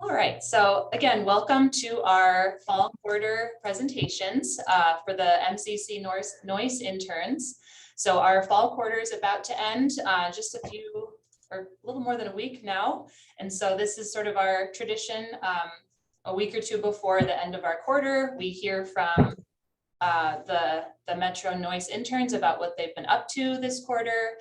All right, so again, welcome to our fall quarter presentations for the MCC Noyce Interns. So our fall quarter is about to end just a few or a little more than a week now. And so this is sort of our tradition. A week or two before the end of our quarter, we hear from the Metro Noyce Interns about what they've been up to this quarter.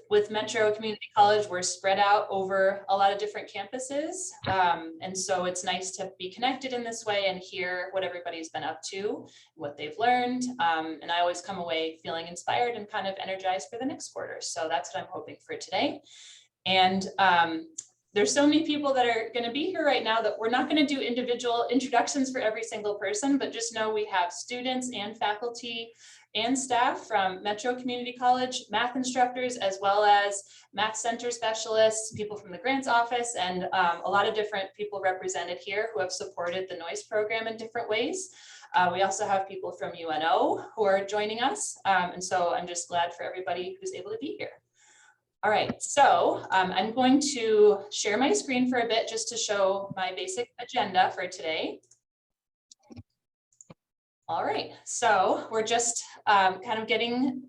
With Metro Community College, we're spread out over a lot of different campuses. And so it's nice to be connected in this way and hear what everybody's been up to, what they've learned. And I always come away feeling inspired and kind of energized for the next quarter. So that's what I'm hoping for today. And there's so many people that are going to be here right now that we're not going to do individual introductions for every single person, but just know we have students and faculty and staff from Metro Community College, math instructors, as well as math center specialists, people from the grants office, and a lot of different people represented here who have supported the Noyce program in different ways. We also have people from UNO who are joining us. And so I'm just glad for everybody who's able to be here. All right, so I'm going to share my screen for a bit just to show my basic agenda for today. All right, so we're just kind of getting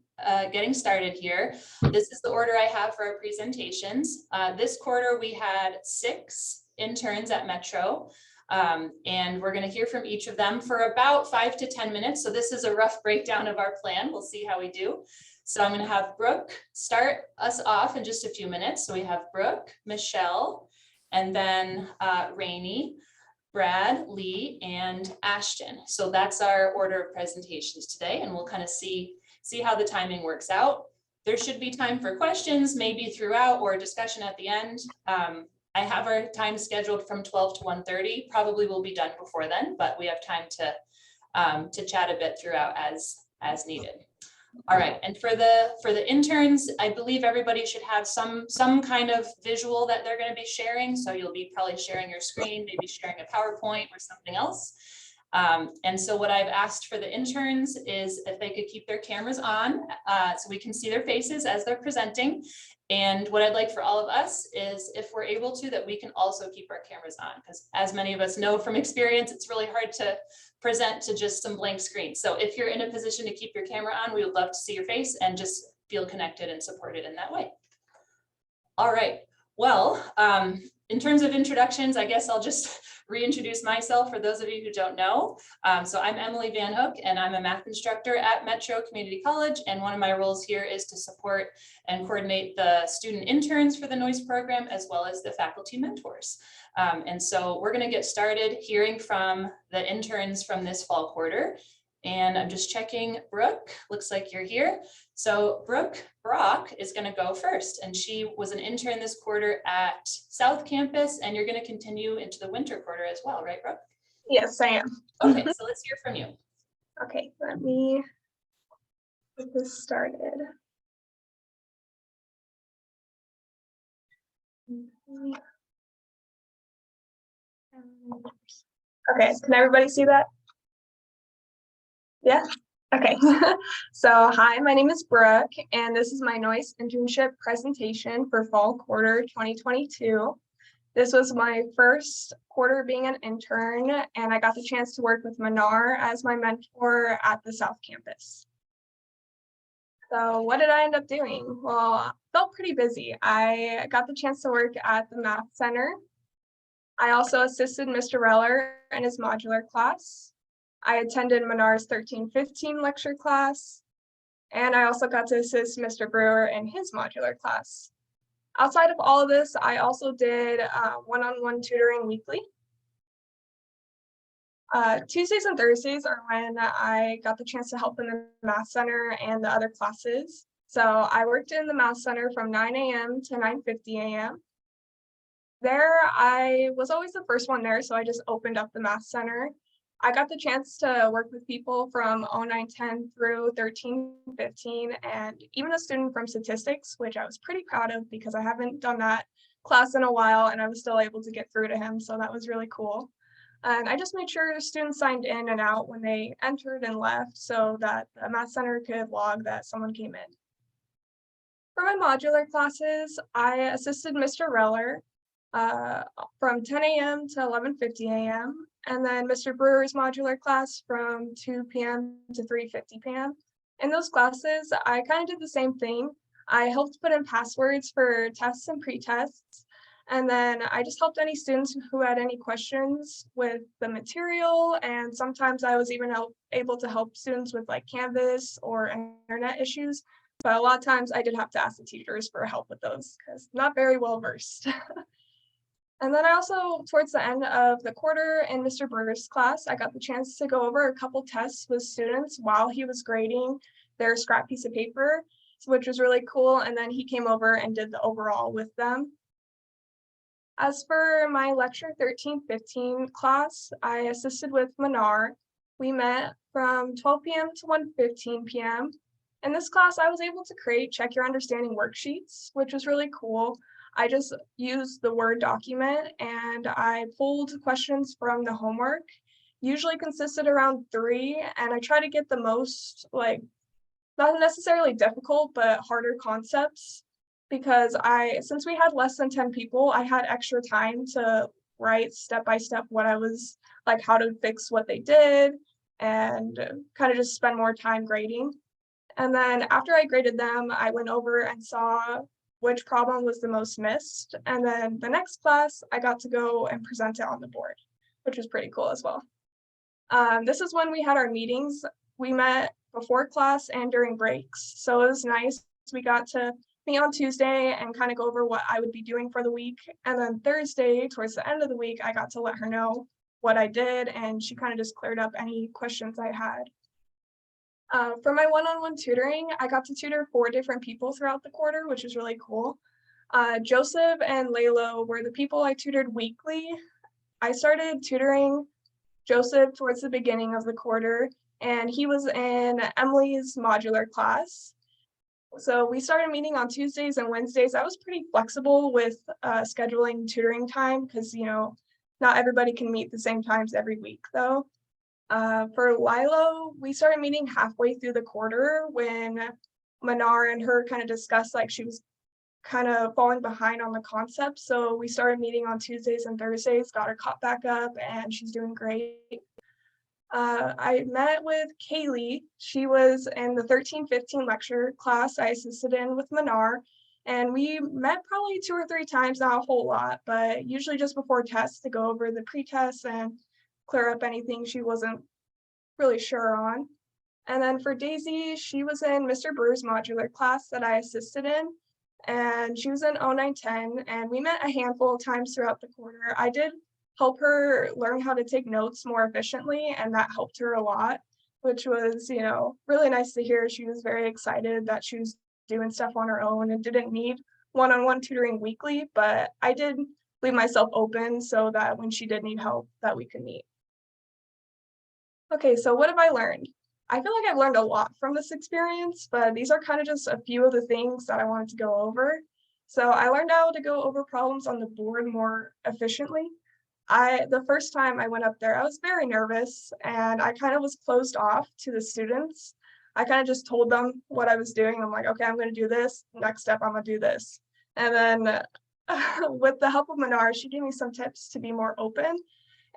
started here. This is the order I have for our presentations. This quarter we had 6 interns at Metro, and we're going to hear from each of them for about 5 to 10 minutes. So this is a rough breakdown of our plan. We'll see how we do. So I'm going to have Brooke start us off in just a few minutes. So we have Brooke, Michelle, and then Rainey, Brad, Lee, and Ashton. So that's our order of presentations today, and we'll kind of see how the timing works out. There should be time for questions, maybe throughout, or discussion at the end. I have our time scheduled from 12 to 1:30. Probably will be done before then, but we have time to chat a bit throughout as needed. All right, and for the interns, I believe everybody should have some kind of visual that they're going to be sharing. So you'll be probably sharing your screen, maybe sharing a PowerPoint or something else. And so what I've asked for the interns is if they could keep their cameras on so we can see their faces as they're presenting. And what I'd like for all of us is, if we're able to, that we can also keep our cameras on, because as many of us know from experience, it's really hard to present to just some blank screens. So if you're in a position to keep your camera on, we would love to see your face and just feel connected and supported in that way. All right, well, in terms of introductions, I guess I'll just reintroduce myself for those of you who don't know. So I'm Emily Van Hook, and I'm a math instructor at Metro Community College. And one of my roles here is to support and coordinate the student interns for the Noyce program, as well as the faculty mentors. And so we're going to get started hearing from the interns from this fall quarter. And I'm just checking, Brooke, looks like you're here. So Brooke Brock is going to go first, and she was an intern this quarter at South Campus, and you're going to continue into the winter quarter as well, right, Brooke? Yes, I am. Okay, so let's hear from you. Okay, let me get this started. Okay, can everybody see that? Yeah? Okay. So hi, my name is Brooke, and this is my Noyce internship presentation for fall quarter 2022. This was my first quarter being an intern, and I got the chance to work with Manar as my mentor at the South Campus. So what did I end up doing? Well, I felt pretty busy. I got the chance to work at the Math Center. I also assisted Mr. Reller in his modular class. I attended Manar's 1315 lecture class, and I also got to assist Mr. Brewer in his modular class. Outside of all of this, I also did one-on-one tutoring weekly. Tuesdays and Thursdays are when I got the chance to help in the Math Center and the other classes. So I worked in the Math Center from 9 a.m. to 9:50 a.m. There, I was always the first one there, so I just opened up the Math Center. I got the chance to work with people from 0910 through 1315, and even a student from statistics, which I was pretty proud of because I haven't done that class in a while, and I was still able to get through to him, so that was really cool. And I just made sure students signed in and out when they entered and left so that the Math Center could log that someone came in. For my modular classes, I assisted Mr. Reller. from 10 a.m. to 11:50 a.m. And then Mr. Brewer's modular class from 2 p.m. to 3:50 p.m. In those classes, I kind of did the same thing. I helped put in passwords for tests and pre-tests. And then I just helped any students who had any questions with the material. And sometimes I was even able to help students with like Canvas or internet issues. But a lot of times I did have to ask the teachers for help with those because not very well versed. And then I also, towards the end of the quarter in Mr. Brewer's class, I got the chance to go over a couple tests with students while he was grading their scrap piece of paper, which was really cool. And then he came over and did the overall with them. As for my lecture 13-15 class, I assisted with Manar. We met from 12 p.m. to 1:15 p.m. In this class, I was able to create Check Your Understanding worksheets, which was really cool. I just used the Word document and I pulled questions from the homework, usually consisted around 3, and I try to get the most, like, not necessarily difficult, but harder concepts because since we had less than 10 people, I had extra time to write step by step what I was, like how to fix what they did and kind of just spend more time grading. And then after I graded them, I went over and saw which problem was the most missed. And then the next class, I got to go and present it on the board, which was pretty cool as well. This is when we had our meetings. We met before class and during breaks. So it was nice. We got to meet on Tuesday and kind of go over what I would be doing for the week. And then Thursday, towards the end of the week, I got to let her know what I did, and she kind of just cleared up any questions I had. For my one-on-one tutoring, I got to tutor 4 different people throughout the quarter, which was really cool. Joseph and Laylo were the people I tutored weekly. I started tutoring Joseph towards the beginning of the quarter, and he was in Emily's modular class. So we started meeting on Tuesdays and Wednesdays. I was pretty flexible with scheduling tutoring time because, not everybody can meet the same times every week though. For Lilo, we started meeting halfway through the quarter when Manar and her kind of discussed like she was kind of falling behind on the concept. So we started meeting on Tuesdays and Thursdays, got her caught back up, and she's doing great. I met with Kaylee. She was in the 13-15 lecture class I assisted in with Manar, and we met probably 2 or 3 times, not a whole lot, but usually just before tests to go over the pre-tests and clear up anything she wasn't really sure on. And then for Daisy, she was in Mr. Brewer's modular class that I assisted in, and she was in 0910, and we met a handful of times throughout the quarter. I did help her learn how to take notes more efficiently, and that helped her a lot, which was, really nice to hear. She was very excited that she was doing stuff on her own and didn't need one-on-one tutoring weekly, but I did leave myself open so that when she did need help, that we could meet. Okay, so what have I learned? I feel like I've learned a lot from this experience, but these are kind of just a few of the things that I wanted to go over. So I learned how to go over problems on the board more efficiently. The first time I went up there, I was very nervous and I kind of was closed off to the students. I kind of just told them what I was doing. I'm like, okay, I'm going to do this. Next step, I'm going to do this. And then with the help of Manar, she gave me some tips to be more open.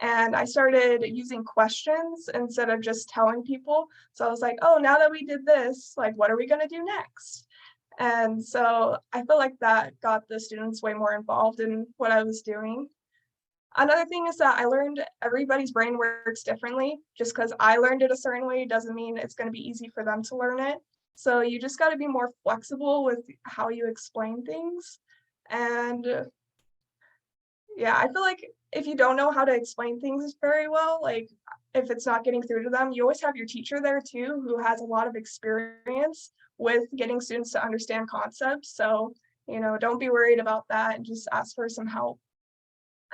And I started using questions instead of just telling people. So I was like, oh, now that we did this, like, what are we going to do next? And so I feel like that got the students way more involved in what I was doing. Another thing is that I learned everybody's brain works differently. Just because I learned it a certain way doesn't mean it's going to be easy for them to learn it. So you just got to be more flexible with how you explain things. And yeah, I feel like if you don't know how to explain things very well, like if it's not getting through to them, you always have your teacher there too, who has a lot of experience with getting students to understand concepts. So, don't be worried about that and just ask for some help.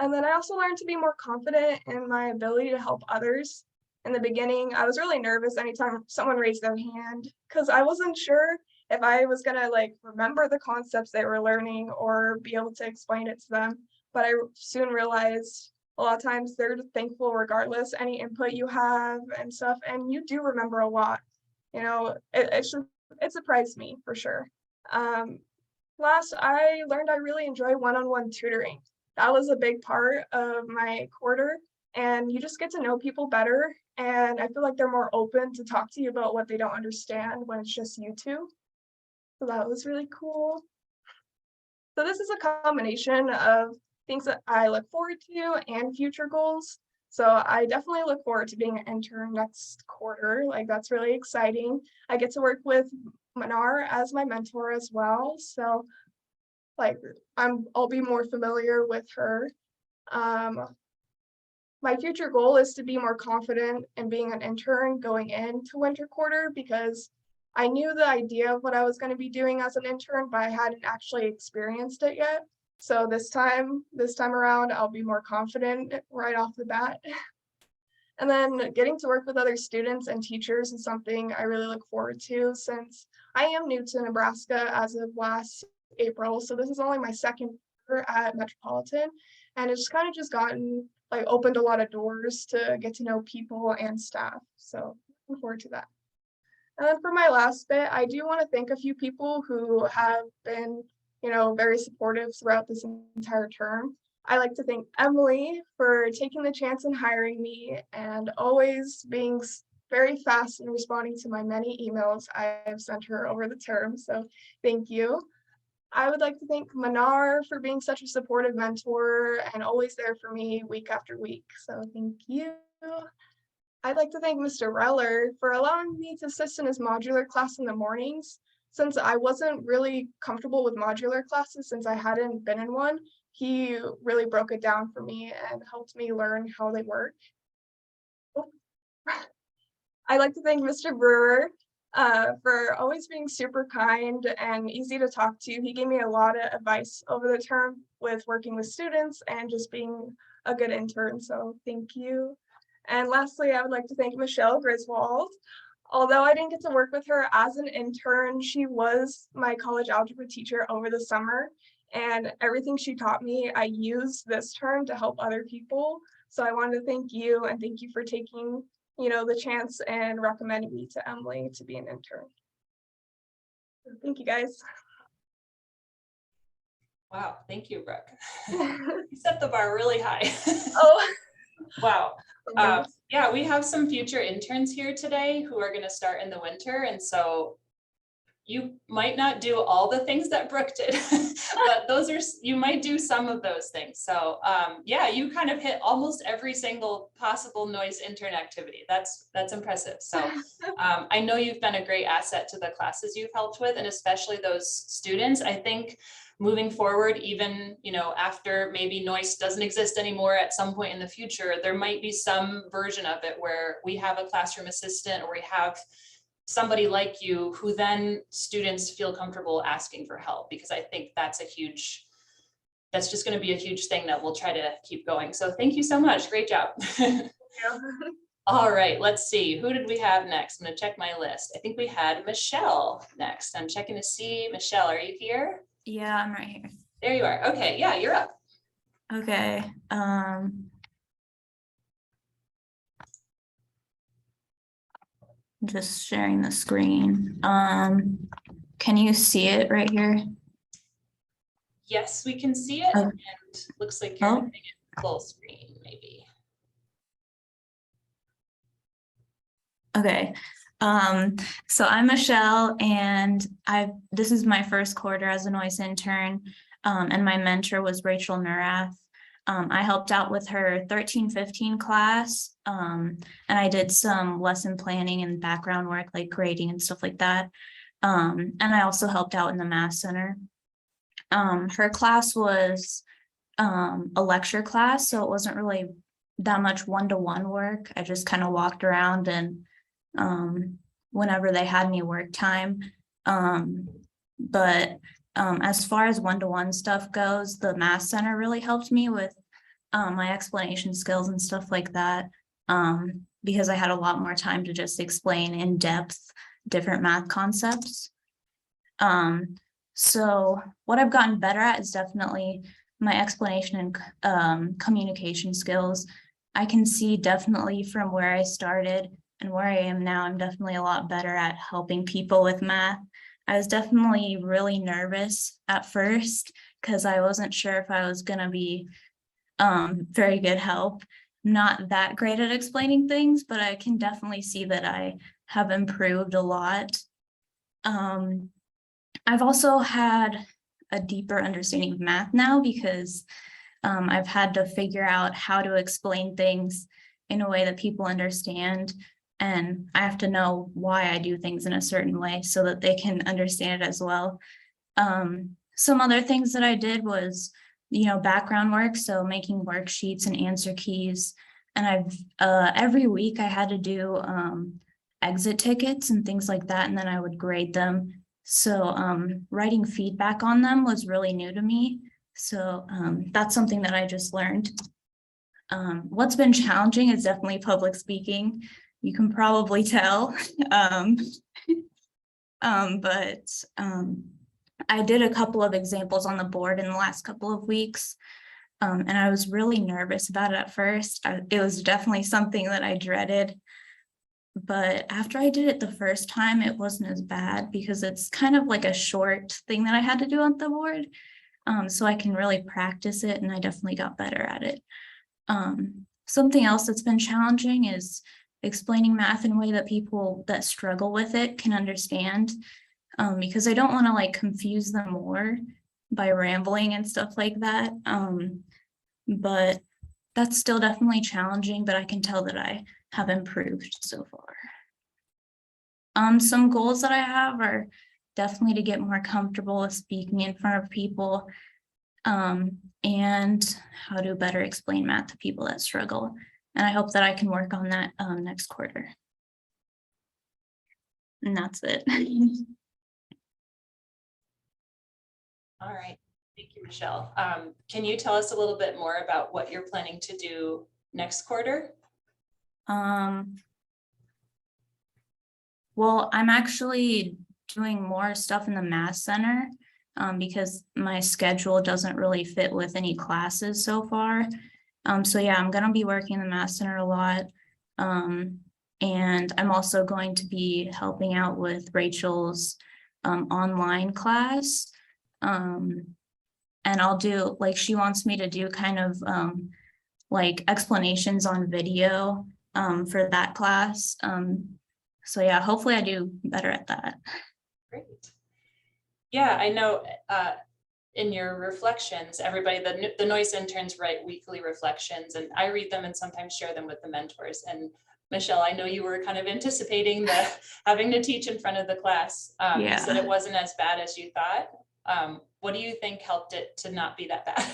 And then I also learned to be more confident in my ability to help others. In the beginning, I was really nervous anytime someone raised their hand because I wasn't sure if I was gonna remember the concepts they were learning or be able to explain it to them. But I soon realized a lot of times they're thankful regardless, any input you have and stuff, and you do remember a lot. It surprised me for sure. Last, I learned I really enjoy one-on-one tutoring. that was a big part of my quarter. And you just get to know people better. And I feel like they're more open to talk to you about what they don't understand when it's just you two. So that was really cool. So this is a combination of things that I look forward to and future goals. So I definitely look forward to being an intern next quarter. Like that's really exciting. I get to work with Manar as my mentor as well. So like I'll be more familiar with her. My future goal is to be more confident in being an intern going into winter quarter because I knew the idea of what I was going to be doing as an intern, but I hadn't actually experienced it yet. So this time around, I'll be more confident right off the bat. And then getting to work with other students and teachers is something I really look forward to since I am new to Nebraska as of last April. So this is only my second year at Metropolitan, and it's kind of just gotten like opened a lot of doors to get to know people and staff. So looking forward to that. And then for my last bit, I do want to thank a few people who have been, very supportive throughout this entire term. I like to thank Emily for taking the chance and hiring me and always being very fast in responding to my many emails I have sent her over the term. So thank you. I would like to thank Manar for being such a supportive mentor and always there for me week after week. So thank you. I'd like to thank Mr. Reller for allowing me to assist in his modular class in the mornings. Since I wasn't really comfortable with modular classes since I hadn't been in one, he really broke it down for me and helped me learn how they work. Oh. I'd like to thank Mr. Brewer for always being super kind and easy to talk to. He gave me a lot of advice over the term with working with students and just being a good intern, so thank you. And lastly, I would like to thank Michelle Griswold. Although I didn't get to work with her as an intern, she was my college algebra teacher over the summer, and everything she taught me, I used this term to help other people. So I wanted to thank you and thank you for taking, the chance and recommending me to Emily to be an intern. Thank you guys. Wow, thank you, Brooke. You set the bar really high. Oh. Wow. Yeah, we have some future interns here today who are going to start in the winter. And so you might not do all the things that Brooke did, but you might do some of those things. So yeah, you kind of hit almost every single possible Noyce intern activity. That's impressive. So I know you've been a great asset to the classes you've helped with, and especially those students. I think moving forward, even after maybe Noyce doesn't exist anymore at some point in the future, there might be some version of it where we have a classroom assistant or we have somebody like you who then students feel comfortable asking for help, because I think that's just going to be a huge thing that we'll try to keep going. So thank you so much. Great job. Yeah. All right, let's see. Who did we have next? I'm going to check my list. I think we had Michelle next. I'm checking to see. Michelle, are you here? Yeah, I'm right here. There you are. Okay, yeah, you're up. Okay. Just sharing the screen. Can you see it right here? Yes, we can see it. Okay. And looks like you're doing it full screen, maybe. Okay. So I'm Michelle, and this is my first quarter as a Noyce intern, and my mentor was Rachel Nurath. I helped out with her 13-15 class, and I did some lesson planning and background work like grading and stuff like that. And I also helped out in the math center. Her class was a lecture class, so it wasn't really that much one-to-one work. I just kind of walked around and whenever they had any work time. But as far as one-to-one stuff goes, the math center really helped me with my explanation skills and stuff like that, because I had a lot more time to just explain in depth different math concepts. So what I've gotten better at is definitely my explanation and communication skills. I can see definitely from where I started and where I am now, I'm definitely a lot better at helping people with math. I was definitely really nervous at first because I wasn't sure if I was going to be very good help. Not that great at explaining things, but I can definitely see that I have improved a lot. I've also had a deeper understanding of math now because I've had to figure out how to explain things in a way that people understand. And I have to know why I do things in a certain way so that they can understand it as well. Some other things that I did was, background work. So making worksheets and answer keys. And every week I had to do exit tickets and things like that. And then I would grade them. So writing feedback on them was really new to me. So that's something that I just learned. What's been challenging is definitely public speaking. You can probably tell. But I did a couple of examples on the board in the last couple of weeks. And I was really nervous about it at first. It was definitely something that I dreaded. But after I did it the first time, it wasn't as bad because it's kind of like a short thing that I had to do on the board. So I can really practice it, and I definitely got better at it. Something else that's been challenging is explaining math in a way that people that struggle with it can understand, because I don't want to like confuse them more by rambling and stuff like that. But that's still definitely challenging, but I can tell that I have improved so far. Some goals that I have are definitely to get more comfortable with speaking in front of people, and how to better explain math to people that struggle. And I hope that I can work on that next quarter. And that's it. All right, thank you, Michelle. Can you tell us a little bit more about what you're planning to do next quarter? Well, I'm actually doing more stuff in the math center because my schedule doesn't really fit with any classes so far. So yeah, I'm gonna be working in the math center a lot. And I'm also going to be helping out with Rachel's online class. And I'll do, like, she wants me to do kind of like explanations on video for that class. So yeah, hopefully I do better at that. Great. Yeah, I know in your reflections, everybody, the Noyce interns write weekly reflections, and I read them and sometimes share them with the mentors. And Michelle, I know you were kind of anticipating the having to teach in front of the class. You said it wasn't as bad as you thought. What do you think helped it to not be that bad?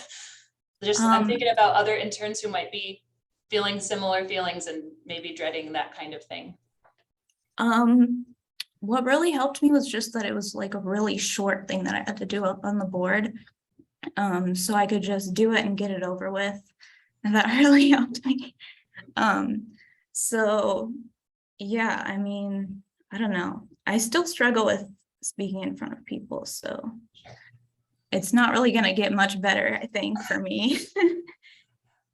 Just I'm thinking about other interns who might be feeling similar feelings and maybe dreading that kind of thing. What really helped me was just that it was like a really short thing that I had to do up on the board. So I could just do it and get it over with. And that really helped me. So yeah, I mean, I don't know. I still struggle with speaking in front of people, so it's not really gonna get much better, I think, for me.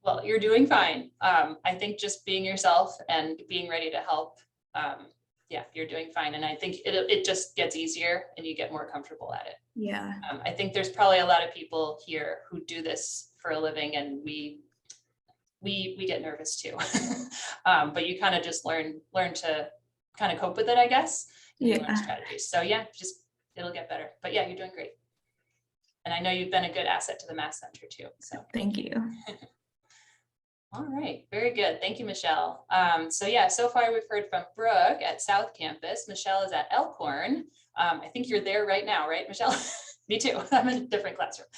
Well, you're doing fine. I think just being yourself and being ready to help, yeah, you're doing fine. And I think it just gets easier and you get more comfortable at it. Yeah. I think there's probably a lot of people here who do this for a living, and we get nervous too. But you kind of just learn to kind of cope with it, I guess. And you learn strategies. So yeah, just it'll get better. But yeah, you're doing great. And I know you've been a good asset to the Math Center too. So thank you. All right, very good. Thank you, Michelle. So yeah, so far we've heard from Brooke at South Campus. Michelle is at Elkhorn. I think you're there right now, right, Michelle? Me too. I'm in a different classroom.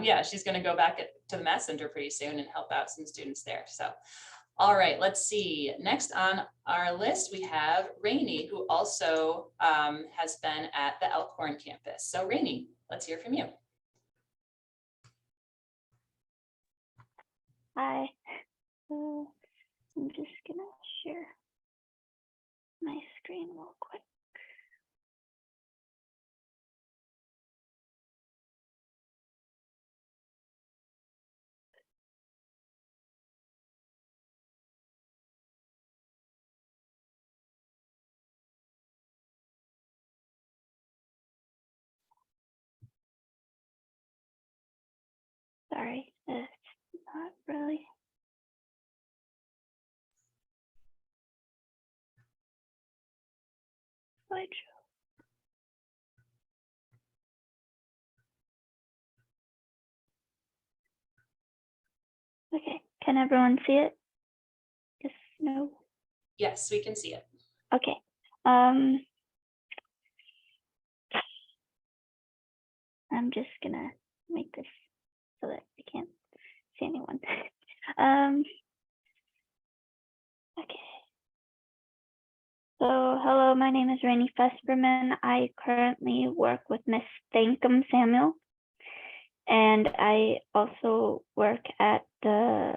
Yeah, she's going to go back to the Math Center pretty soon and help out some students there. So, all right, let's see. Next on our list, we have Rainey, who also has been at the Elkhorn campus. So Rainey, let's hear from you. Hi, I'm just gonna share my screen real quick. Sorry, it's not slideshow. Okay, can everyone see it? Yes, no. Yes, we can see it. Okay. I'm just gonna make this so that I can't see anyone. Okay. So, hello, my name is Rainey Fesperman. I currently work with Miss Thankum Samuel, and I also work at the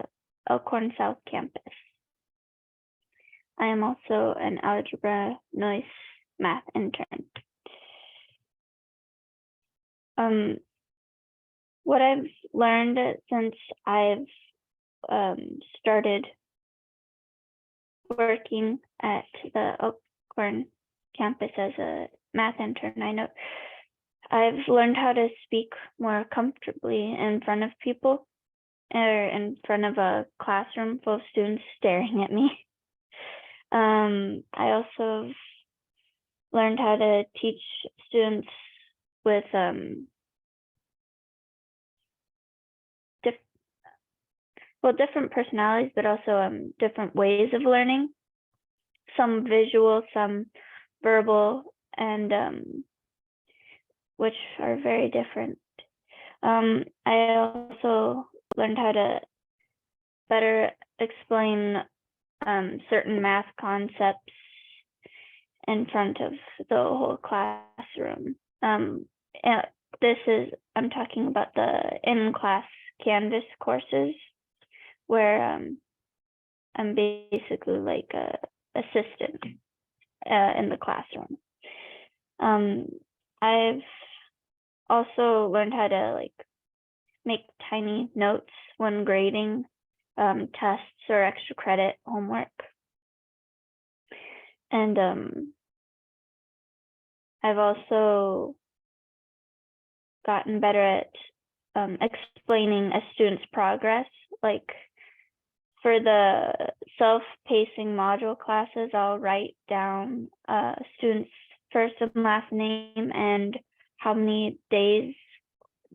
Elkhorn South campus. I am also an algebra Noyce math intern. What I've learned since I've started working at the Elkhorn campus as a math intern, I know I've learned how to speak more comfortably in front of people or in front of a classroom full of students staring at me. I also learned how to teach students with different personalities, but also different ways of learning, some visual, some verbal, and which are very different. I also learned how to better explain certain math concepts in front of the whole classroom. And I'm talking about the in-class Canvas courses, where I'm basically like a assistant in the classroom. I've also learned how to like make tiny notes when grading tests or extra credit homework. And I've also gotten better at explaining a student's progress. Like for the self-pacing module classes, I'll write down students' first and last name and how many days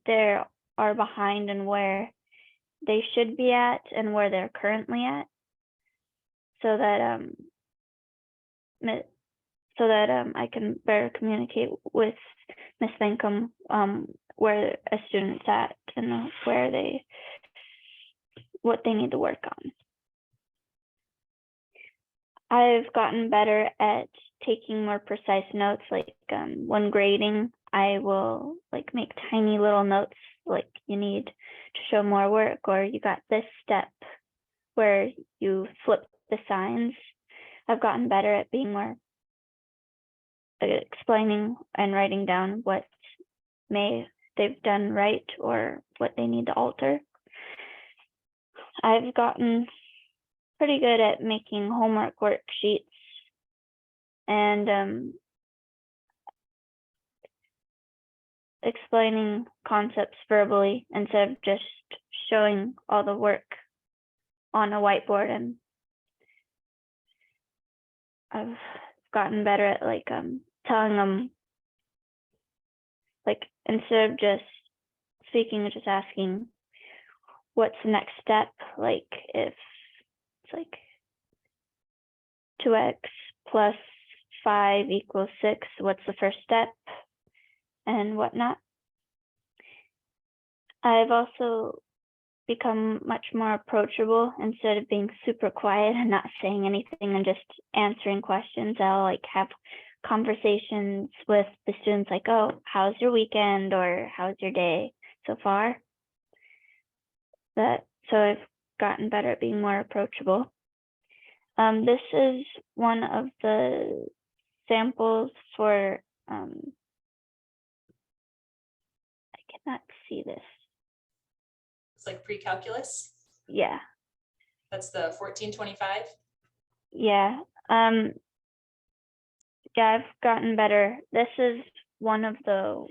they are behind and where they should be at and where they're currently at, so that I can better communicate with Ms. Thankum where a student's at and what they need to work on. I've gotten better at taking more precise notes, like when grading, I will like make tiny little notes, like you need to show more work, or you got this step where you flip the signs. I've gotten better at being more explaining and writing down what they've done right or what they need to alter. I've gotten pretty good at making homework worksheets and explaining concepts verbally instead of just showing all the work on a whiteboard. And I've gotten better at like telling them, like instead of just speaking, just asking what's the next step. Like if it's like 2x plus 5 equals 6, what's the first step and whatnot. I've also become much more approachable. Instead of being super quiet and not saying anything and just answering questions, I'll like have conversations with the students like, oh, how's your weekend, or how's your day so far? So I've gotten better at being more approachable. This is one of the samples for, I cannot see this. It's like pre-calculus. Yeah. That's the 1425. Yeah. Yeah, I've gotten better. This is one of the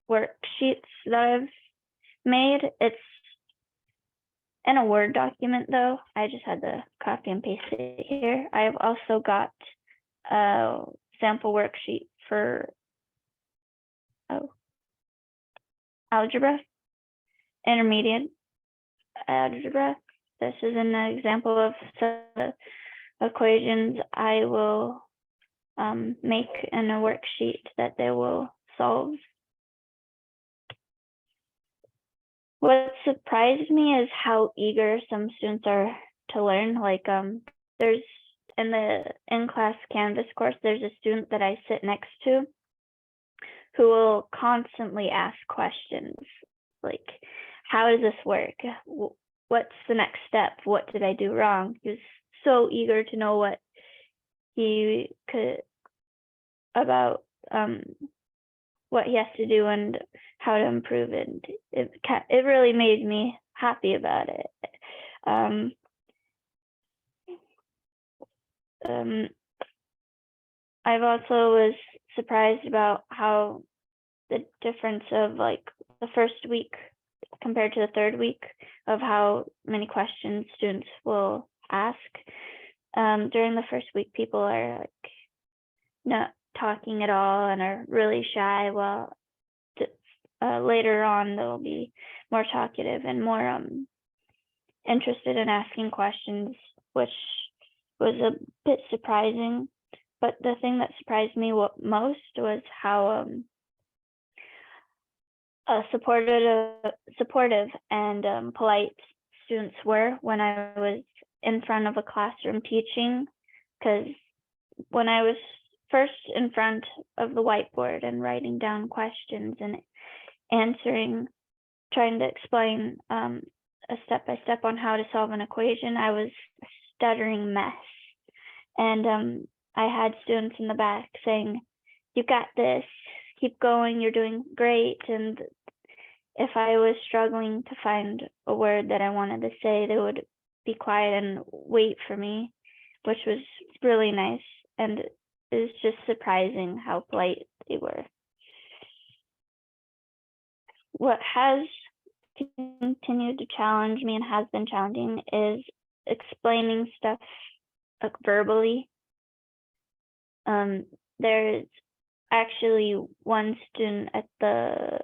worksheets that I've made. It's in a Word document though. I just had to copy and paste it here. I've also got a sample worksheet for algebra, intermediate algebra. This is an example of some equations I will make in a worksheet that they will solve. What surprised me is how eager some students are to learn. Like there's in the in-class Canvas course, there's a student that I sit next to who will constantly ask questions like, how does this work? What's the next step? What did I do wrong? He was so eager to know what he could about what he has to do and how to improve it. It really made me happy about it. I've also was surprised about how the difference of like the first week compared to the third week of how many questions students will ask. During the first week, people are like not talking at all and are really shy, while later on they'll be more talkative and more interested in asking questions, which was a bit surprising. But the thing that surprised me most was how supportive and polite students were when I was in front of a classroom teaching, because when I was first in front of the whiteboard and writing down questions and answering, trying to explain a step-by-step on how to solve an equation, I was a stuttering mess. And I had students in the back saying, "You got this, keep going, you're doing great." And if I was struggling to find a word that I wanted to say, they would be quiet and wait for me, which was really nice. And it was just surprising how polite they were. What has continued to challenge me and has been challenging is explaining stuff verbally. There's actually one student at the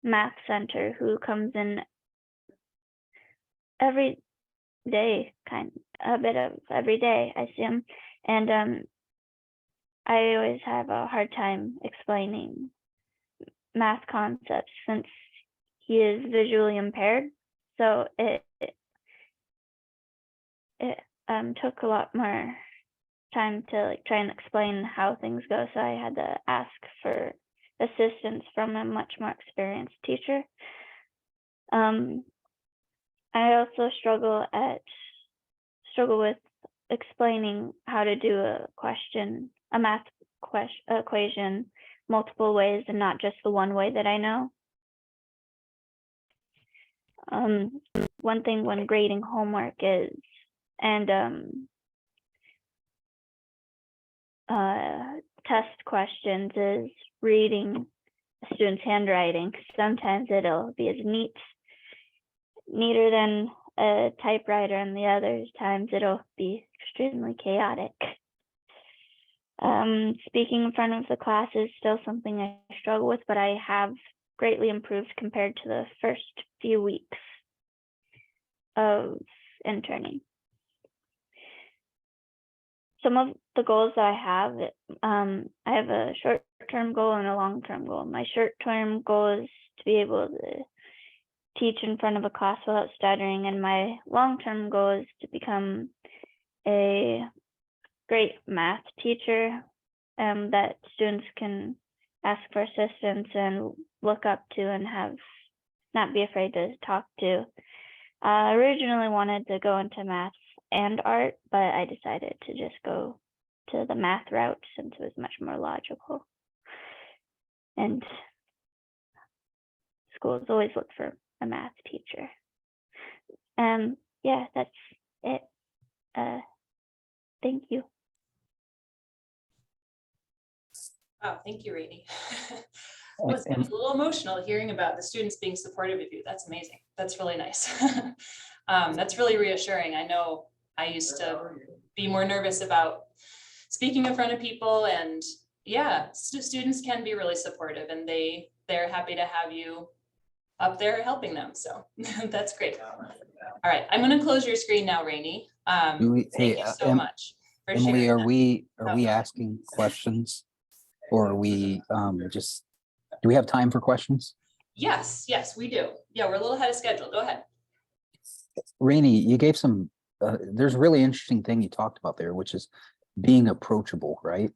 math center who comes in every day, a bit of every day I see him, and I always have a hard time explaining math concepts since he is visually impaired. So it took a lot more time to like try and explain how things go. So I had to ask for assistance from a much more experienced teacher. I also struggle with explaining how to do a math equation multiple ways and not just the one way that I know. One thing when grading homework is, and test questions, is reading a student's handwriting. Sometimes it'll be as neater than a typewriter, and the other times it'll be extremely chaotic. Speaking in front of the class is still something I struggle with, but I have greatly improved compared to the first few weeks of interning. Some of the goals that I have a short-term goal and a long-term goal. My short-term goal is to be able to teach in front of a class without stuttering, and my long-term goal is to become a great math teacher that students can ask for assistance and look up to and not be afraid to talk to. I originally wanted to go into math and art, but I decided to just go to the math route since it was much more logical. And schools always look for a math teacher. Yeah, that's it. Thank you. Wow, thank you, Rainey. I was a little emotional hearing about the students being supportive of you. That's amazing. That's really nice. That's really reassuring. I know I used to be more nervous about speaking in front of people and, Yeah, students can be really supportive, and they're happy to have you up there helping them. So that's great. All right, I'm going to close your screen now, Rainey. Thank you so much for Emily, sharing are that. we asking questions, or are we just, do we have time for questions? Yes, we do. Yeah, we're a little ahead of schedule. Go ahead. Rainey, you gave some, there's a really interesting thing you talked about there, which is being approachable, right?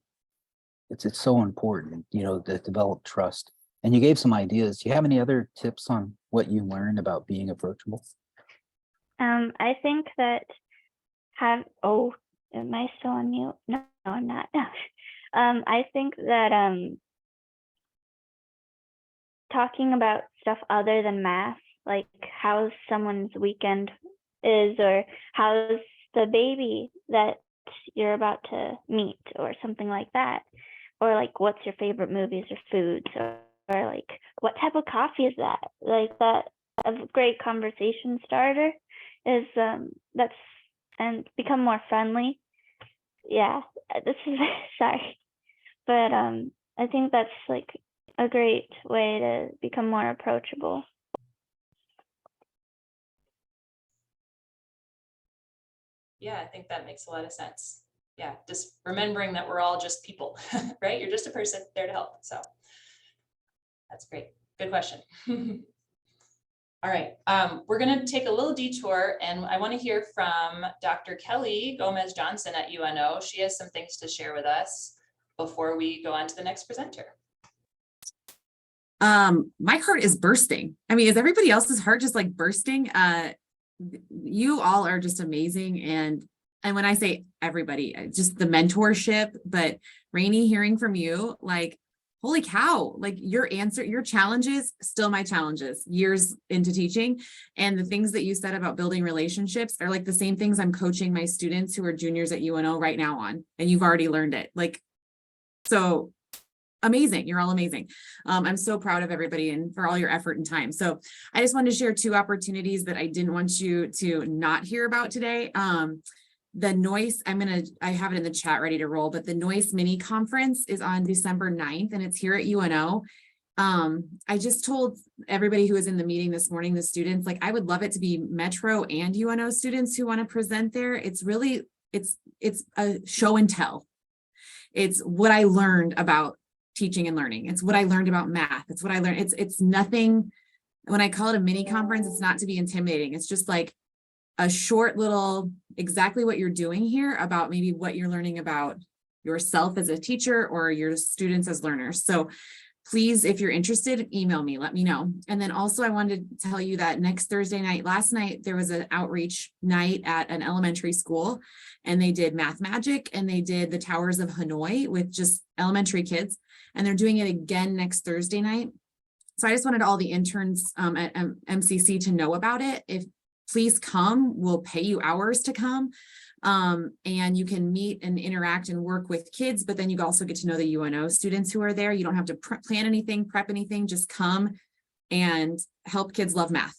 It's so important, you know, to develop trust. And you gave some ideas. Do you have any other tips on what you learned about being approachable? I think that am I still on mute? No, I'm not. I think that talking about stuff other than math, like how's someone's weekend is, or how's the baby that you're about to meet, or something like that, or like what's your favorite movies or foods, or like what type of coffee is that, like that, a great conversation starter is that's, and become more friendly. Yeah, this is sorry, but I think that's like a great way to become more approachable. Yeah, I think that makes a lot of sense. Yeah, just remembering that we're all just people, right? You're just a person there to help. So that's great. Good question. All right, we're going to take a little detour, and I want to hear from Dr. Kelly Gomez-Johnson at UNO. She has some things to share with us before we go on to the next presenter. My heart is bursting. I mean, is everybody else's heart just like bursting? You all are just amazing. And when I say everybody, just the mentorship, but Rainey, hearing from you, like, holy cow, like your challenges, still my challenges years into teaching. And the things that you said about building relationships are like the same things I'm coaching my students who are juniors at UNO right now on, and you've already learned it. Like, so amazing. You're all amazing. I'm so proud of everybody and for all your effort and time. So I just wanted to share 2 opportunities that I didn't want you to not hear about today. The Noyce, I have it in the chat ready to roll, but the Noyce mini conference is on December 9th and it's here at UNO. I just told everybody who was in the meeting this morning, the students, like I would love it to be Metro and UNO students who want to present there. It's really, it's a show and tell. It's what I learned about teaching and learning. It's what I learned about math. It's what I learned. It's nothing, when I call it a mini conference, it's not to be intimidating. It's just like a short little, exactly what you're doing here about maybe what you're learning about yourself as a teacher or your students as learners. So please, if you're interested, email me, let me know. And then also I wanted to tell you that next Thursday night, last night, there was an outreach night at an elementary school and they did Math Magic and they did the Towers of Hanoi with just elementary kids. And they're doing it again next Thursday night. So I just wanted all the interns at MCC to know about it. If please come, we'll pay you hours to come. And you can meet and interact and work with kids, but then you also get to know the UNO students who are there. You don't have to plan anything, prep anything, just come and help kids love math.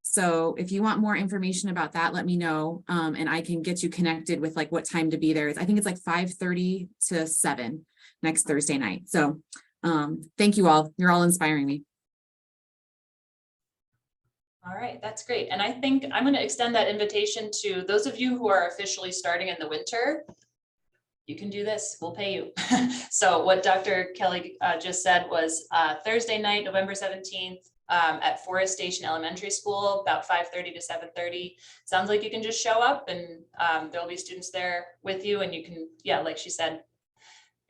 So if you want more information about that, let me know. And I can get you connected with like what time to be there. I think it's like 5:30 to 7 next Thursday night. So thank you all. You're all inspiring me. All right, that's great. And I think I'm going to extend that invitation to those of you who are officially starting in the winter. You can do this, we'll pay you. So what Dr. Kelly just said was Thursday night, November 17th at Forest Station Elementary School, about 5:30 to 7:30. Sounds like you can just show up and there'll be students there with you and you can, yeah, like she said,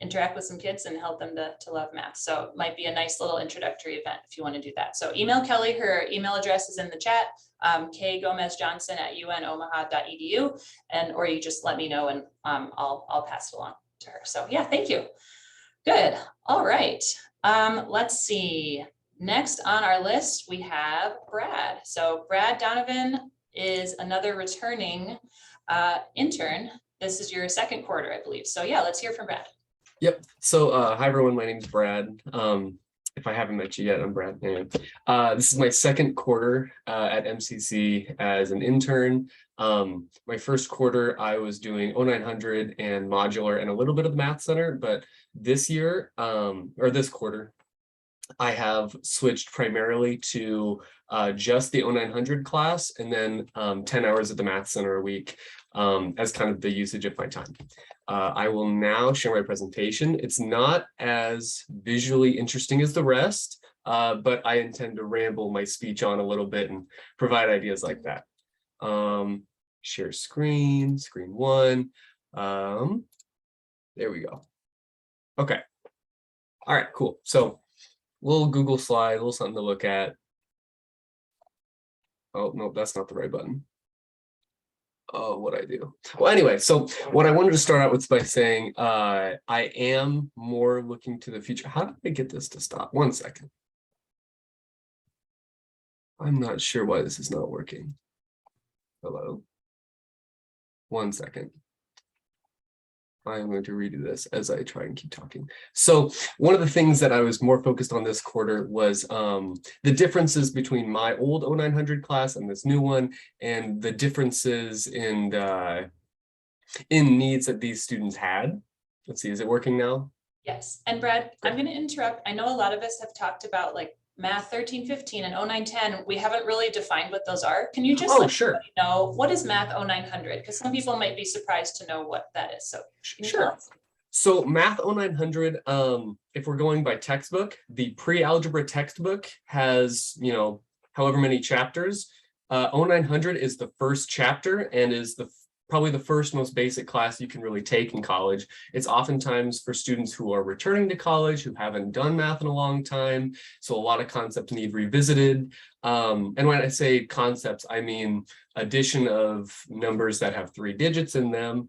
interact with some kids and help them to love math. So it might be a nice little introductory event if you want to do that. So email Kelly, her email address is in the chat, kgomezjohnson@unomaha.edu, and or you just let me know and I'll pass it along to her. So yeah, thank you. Good. All right. Let's see. Next on our list, we have Brad. So Brad Donovan is another returning intern. This is your second quarter, I believe. So yeah, let's hear from Brad. Yep. So hi everyone, my name is Brad. if I haven't met you yet, I'm Brad. Anyway, this is my second quarter at MCC as an intern. My first quarter, I was doing 0900 and modular and a little bit of the math center, but this year, or this quarter, I have switched primarily to just the 0900 class and then 10 hours at the math center a week as kind of the usage of my time. I will now share my presentation. It's not as visually interesting as the rest, but I intend to ramble my speech on a little bit and provide ideas like that. Share screen, screen one. There we go. Okay. All right, cool. So little Google slide, a little something to look at. Oh, no, that's not the right button. Oh, what I do. Well, anyway, so what I wanted to start out with by saying, I am more looking to the future. How did I get this to stop? 1 second. I'm not sure why this is not working. Hello. 1 second. I'm going to redo this as I try and keep talking. So one of the things that I was more focused on this quarter was the differences between my old 0900 class and this new one, and the differences in needs that these students had. Let's see, is it working now? Yes, and Brad, I'm going to interrupt. I know a lot of us have talked about like math 1315 and 0910. We haven't really defined what those are. Can you just let Sure. know what is math 0900? Because some people might be surprised to know what that is. So Sure. So math 0900, if we're going by textbook, the pre-algebra textbook has, you know, however many chapters. 0900 is the first chapter and is probably the first most basic class you can really take in college. It's oftentimes for students who are returning to college, who haven't done math in a long time. So a lot of concepts need revisited. And when I say concepts, I mean addition of numbers that have 3 digits in them,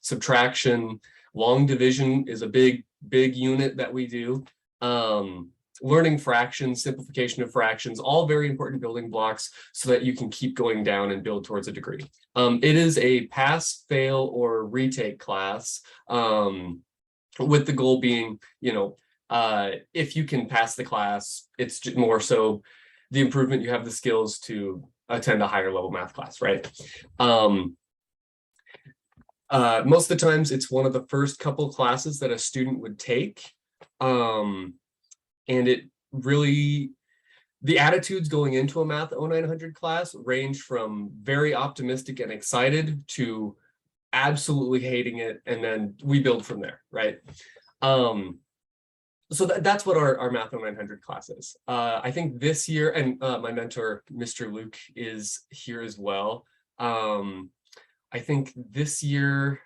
subtraction, long division is a big unit that we do. Learning fractions, simplification of fractions, all very important building blocks so that you can keep going down and build towards a degree. It is a pass, fail, or retake class, with the goal being, you know, if you can pass the class, it's more so the improvement, you have the skills to attend a higher level math class, right? Most of the times it's one of the first couple classes that a student would take. And it really, the attitudes going into a math 0900 class range from very optimistic and excited to absolutely hating it. And then we build from there, right? So that's what our math 0900 class is. I think this year, and my mentor, Mr. Luke, is here as well. I think this year,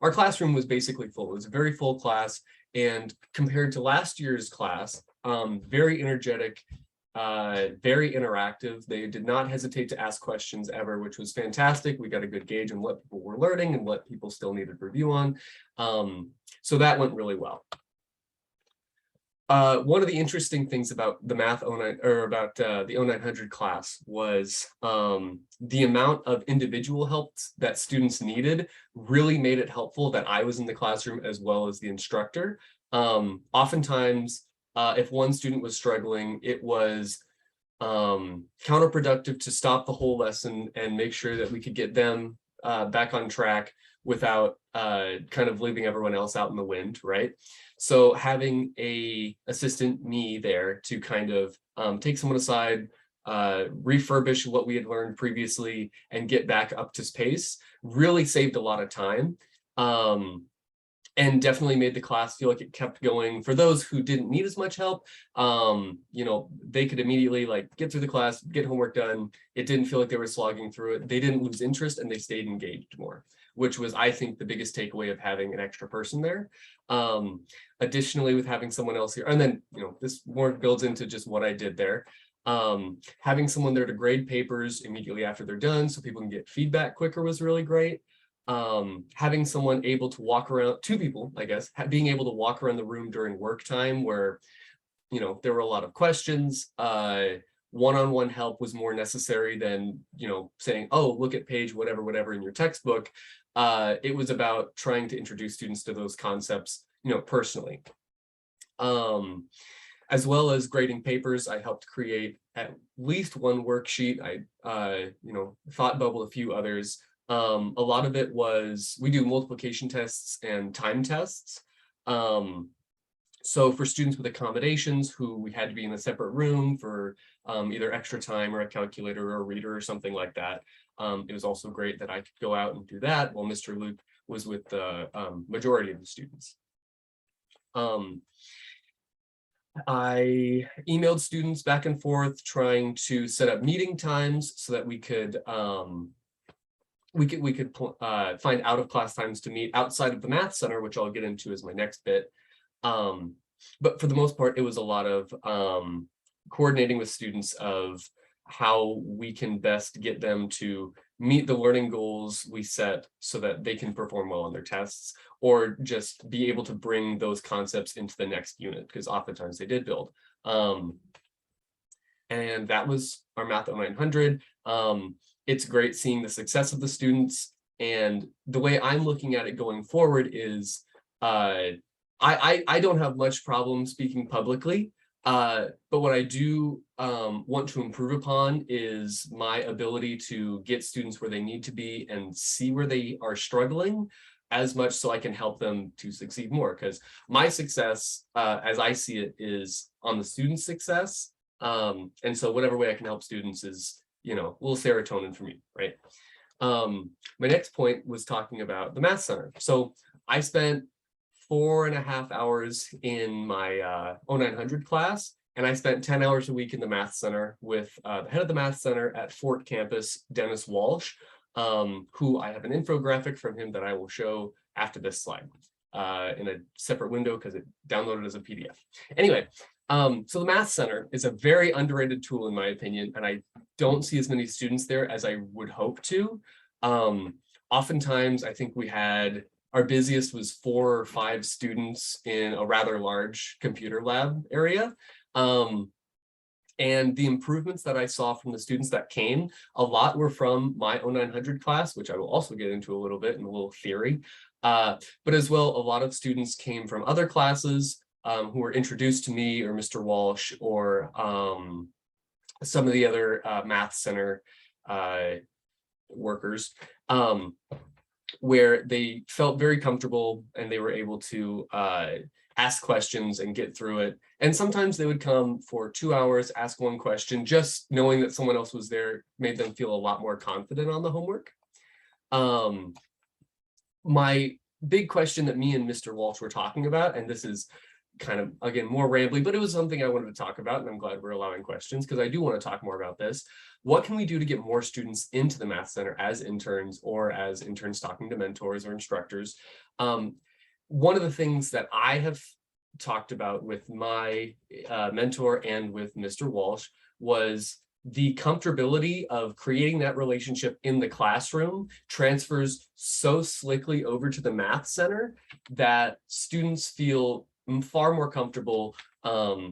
our classroom was basically full. It was a very full class. And compared to last year's class, very energetic, very interactive. They did not hesitate to ask questions ever, which was fantastic. We got a good gauge on what people were learning and what people still needed review on. So that went really well. One of the interesting things about the math 09 or about the 0900 class was the amount of individual help that students needed really made it helpful that I was in the classroom as well as the instructor. Oftentimes, if one student was struggling, it was counterproductive to stop the whole lesson and make sure that we could get them back on track without kind of leaving everyone else out in the wind, right? So having a assistant, me, there to kind of take someone aside, refurbish what we had learned previously and get back up to pace really saved a lot of time. And definitely made the class feel like it kept going. For those who didn't need as much help, you know, they could immediately like get through the class, get homework done. It didn't feel like they were slogging through it. They didn't lose interest and they stayed engaged more, which was, I think, the biggest takeaway of having an extra person there. Additionally, with having someone else here, and then, you know, this more builds into just what I did there. Having someone there to grade papers immediately after they're done so people can get feedback quicker was really great. Having someone able to walk around, 2 people, I guess, being able to walk around the room during work time where, you know, there were a lot of questions. One-on-one help was more necessary than, you know, saying, oh, look at page whatever in your textbook. It was about trying to introduce students to those concepts, you know, personally. As well as grading papers. I helped create at least one worksheet. I thought bubbled a few others. A lot of it was, we do multiplication tests and time tests. So for students with accommodations who we had to be in a separate room for either extra time or a calculator or a reader or something like that, it was also great that I could go out and do that while Mr. Luke was with the majority of the students. I emailed students back and forth trying to set up meeting times so that we could find out of class times to meet outside of the math center, which I'll get into as my next bit. But for the most part, it was a lot of coordinating with students of how we can best get them to meet the learning goals we set so that they can perform well on their tests, or just be able to bring those concepts into the next unit, because oftentimes they did build. And that was our Math 0900. It's great seeing the success of the students. And the way I'm looking at it going forward is I don't have much problem speaking publicly, but what I do want to improve upon is my ability to get students where they need to be and see where they are struggling, as much so I can help them to succeed more. Because my success, as I see it, is on the student's success. And so whatever way I can help students is, a little serotonin for me, right? My next point was talking about the Math Center. So I spent 4.5 hours in my 0900 class, and I spent 10 hours a week in the Math Center with the head of the Math Center at Fort Campus, Dennis Walsh, who I have an infographic from him that I will show after this slide in a separate window because it downloaded as a PDF. Anyway, so the Math Center is a very underrated tool in my opinion, and I don't see as many students there as I would hope to. Oftentimes, I think we had, our busiest was 4 or 5 students in a rather large computer lab area. And the improvements that I saw from the students that came, a lot were from my 0900 class, which I will also get into a little bit in a little theory. But as well, a lot of students came from other classes who were introduced to me or Mr. Walsh or some of the other Math Center workers, where they felt very comfortable and they were able to ask questions and get through it. And sometimes they would come for 2 hours, ask one question, just knowing that someone else was there made them feel a lot more confident on the homework. My big question that me and Mr. Walsh were talking about, and this is kind of, again, more rambly, but it was something I wanted to talk about, and I'm glad we're allowing questions because I do want to talk more about this. What can we do to get more students into the Math Center as interns or as interns talking to mentors or instructors? One of the things that I have talked about with my mentor and with Mr. Walsh was the comfortability of creating that relationship in the classroom transfers so slickly over to the Math Center that students feel far more comfortable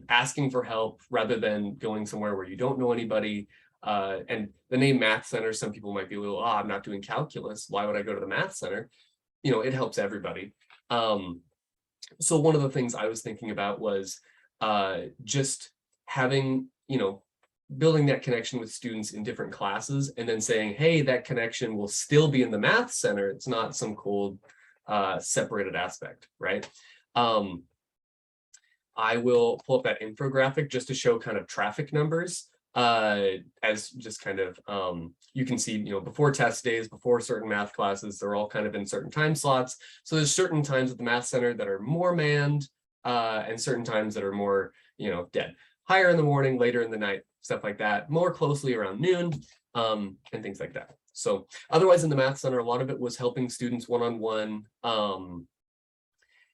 asking for help rather than going somewhere where you don't know anybody. And the name Math Center, some people might be a little, I'm not doing calculus, why would I go to the Math Center? It helps everybody. So one of the things I was thinking about was just having, building that connection with students in different classes and then saying, hey, that connection will still be in the Math Center. It's not some cold separated aspect, right? I will pull up that infographic just to show kind of traffic numbers as just kind of, you can see, before test days, before certain math classes, they're all kind of in certain time slots. So there's certain times at the Math Center that are more manned and certain times that are more, dead. Higher in the morning, later in the night, stuff like that, more closely around noon and things like that. So otherwise in the Math Center, a lot of it was helping students one-on-one.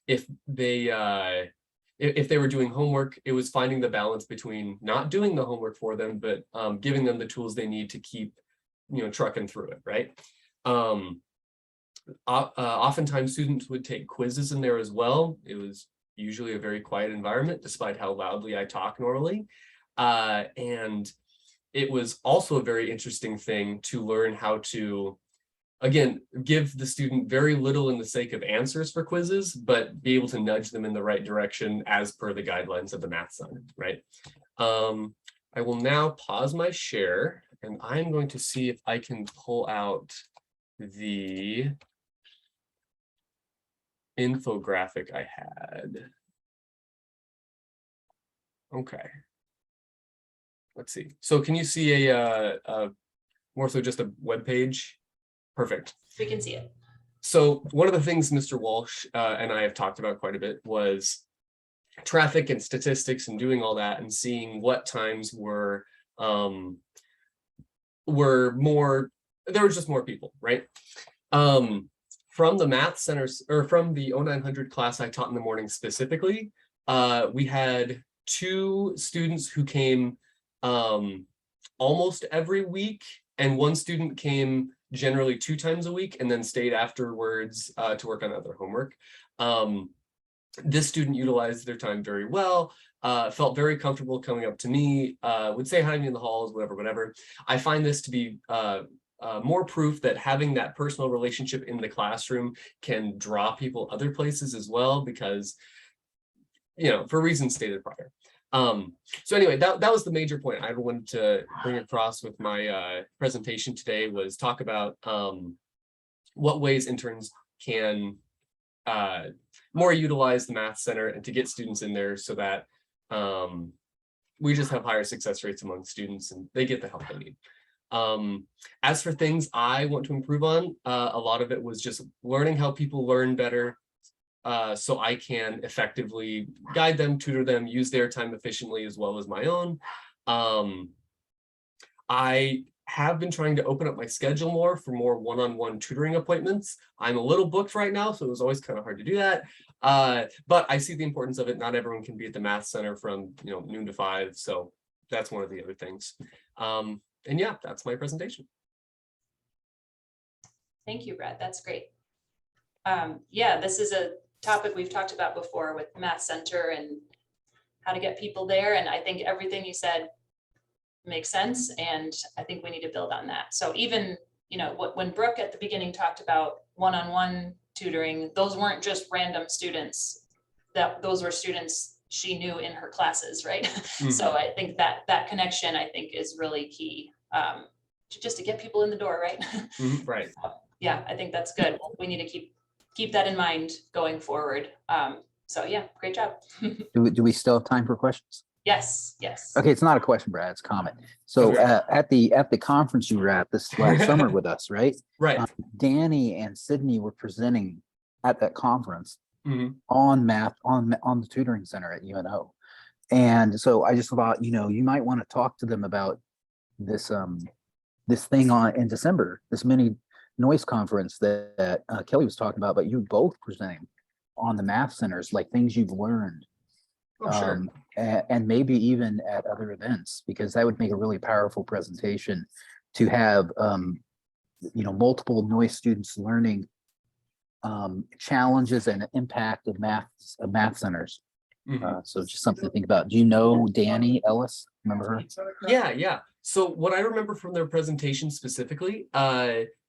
If they were doing homework, it was finding the balance between not doing the homework for them, but giving them the tools they need to keep, trucking through it, right? Oftentimes students would take quizzes in there as well. It was usually a very quiet environment, despite how loudly I talk normally. And it was also a very interesting thing to learn how to again, give the student very little in the sake of answers for quizzes, but be able to nudge them in the right direction as per the guidelines of the math sign, right? I will now pause my share and I'm going to see if I can pull out the infographic I had. Okay. Let's see. So can you see a more so just a web page? Perfect. We can see it. So one of the things Mr. Walsh and I have talked about quite a bit was traffic and statistics and doing all that and seeing what times were more, there was just more people, right? From the math centers or from the 0900 class I taught in the morning specifically, we had 2 students who came almost every week, and 1 student came generally 2 times a week and then stayed afterwards to work on other homework. This student utilized their time very well, felt very comfortable coming up to me, would say hi to me in the halls, whatever. I find this to be more proof that having that personal relationship in the classroom can draw people other places as well, because, you know, for reasons stated prior. So anyway, that was the major point I wanted to bring across with my presentation today, was talk about what ways interns can more utilize the Math Center and to get students in there so that we just have higher success rates among students and they get the help they need. As for things I want to improve on, a lot of it was just learning how people learn better, so I can effectively guide them, tutor them, use their time efficiently as well as my own. I have been trying to open up my schedule more for more one-on-one tutoring appointments. I'm a little booked right now, so it was always kind of hard to do that. But I see the importance of it. Not everyone can be at the Math Center from noon to 5, so that's one of the other things. And yeah, that's my presentation. Thank you, Brad. That's great. Yeah, this is a topic we've talked about before with Math Center and how to get people there. And I think everything you said makes sense. And I think we need to build on that. So even, when Brooke at the beginning talked about one-on-one tutoring, those weren't just random students, those were students she knew in her classes, right? Mm-hmm. So I think that connection, I think, is really key, just to get people in the door, right? Mm-hmm, right. So, yeah, I think that's good. We need to keep that in mind going forward. So yeah, great job. Do we still have time for questions? Yes. Okay, it's not a question, Brad, it's a comment. So at the conference you were at this last summer with us, right? Right. Danny and Sydney were presenting at that conference on math, on the tutoring center at UNO. And so I just thought, you might want to talk to them about this this thing in December, this mini Noyce conference that Kelly was talking about, but you both presenting on the math centers, like things you've learned. Oh, sure. And maybe even at other events, because that would make a really powerful presentation to have, multiple Noyce students learning challenges and impact of math centers. So just something to think about. Do you know Danny Ellis? Remember her? Yeah. So what I remember from their presentation specifically,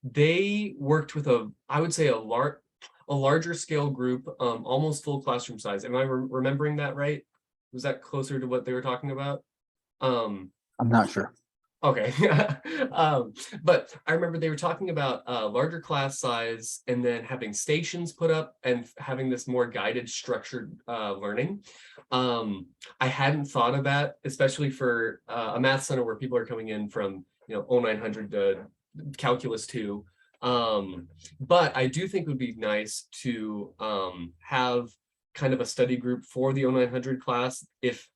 they worked with I would say a larger scale group, almost full classroom size. Am I remembering that right? Was that closer to what they were talking about? I'm not sure. Okay. But I remember they were talking about larger class size and then having stations put up and having this more guided, structured learning. I hadn't thought of that, especially for a math center where people are coming in from 0900 to Calculus 2. But I do think it would be nice to have kind of a study group for the 0900 class if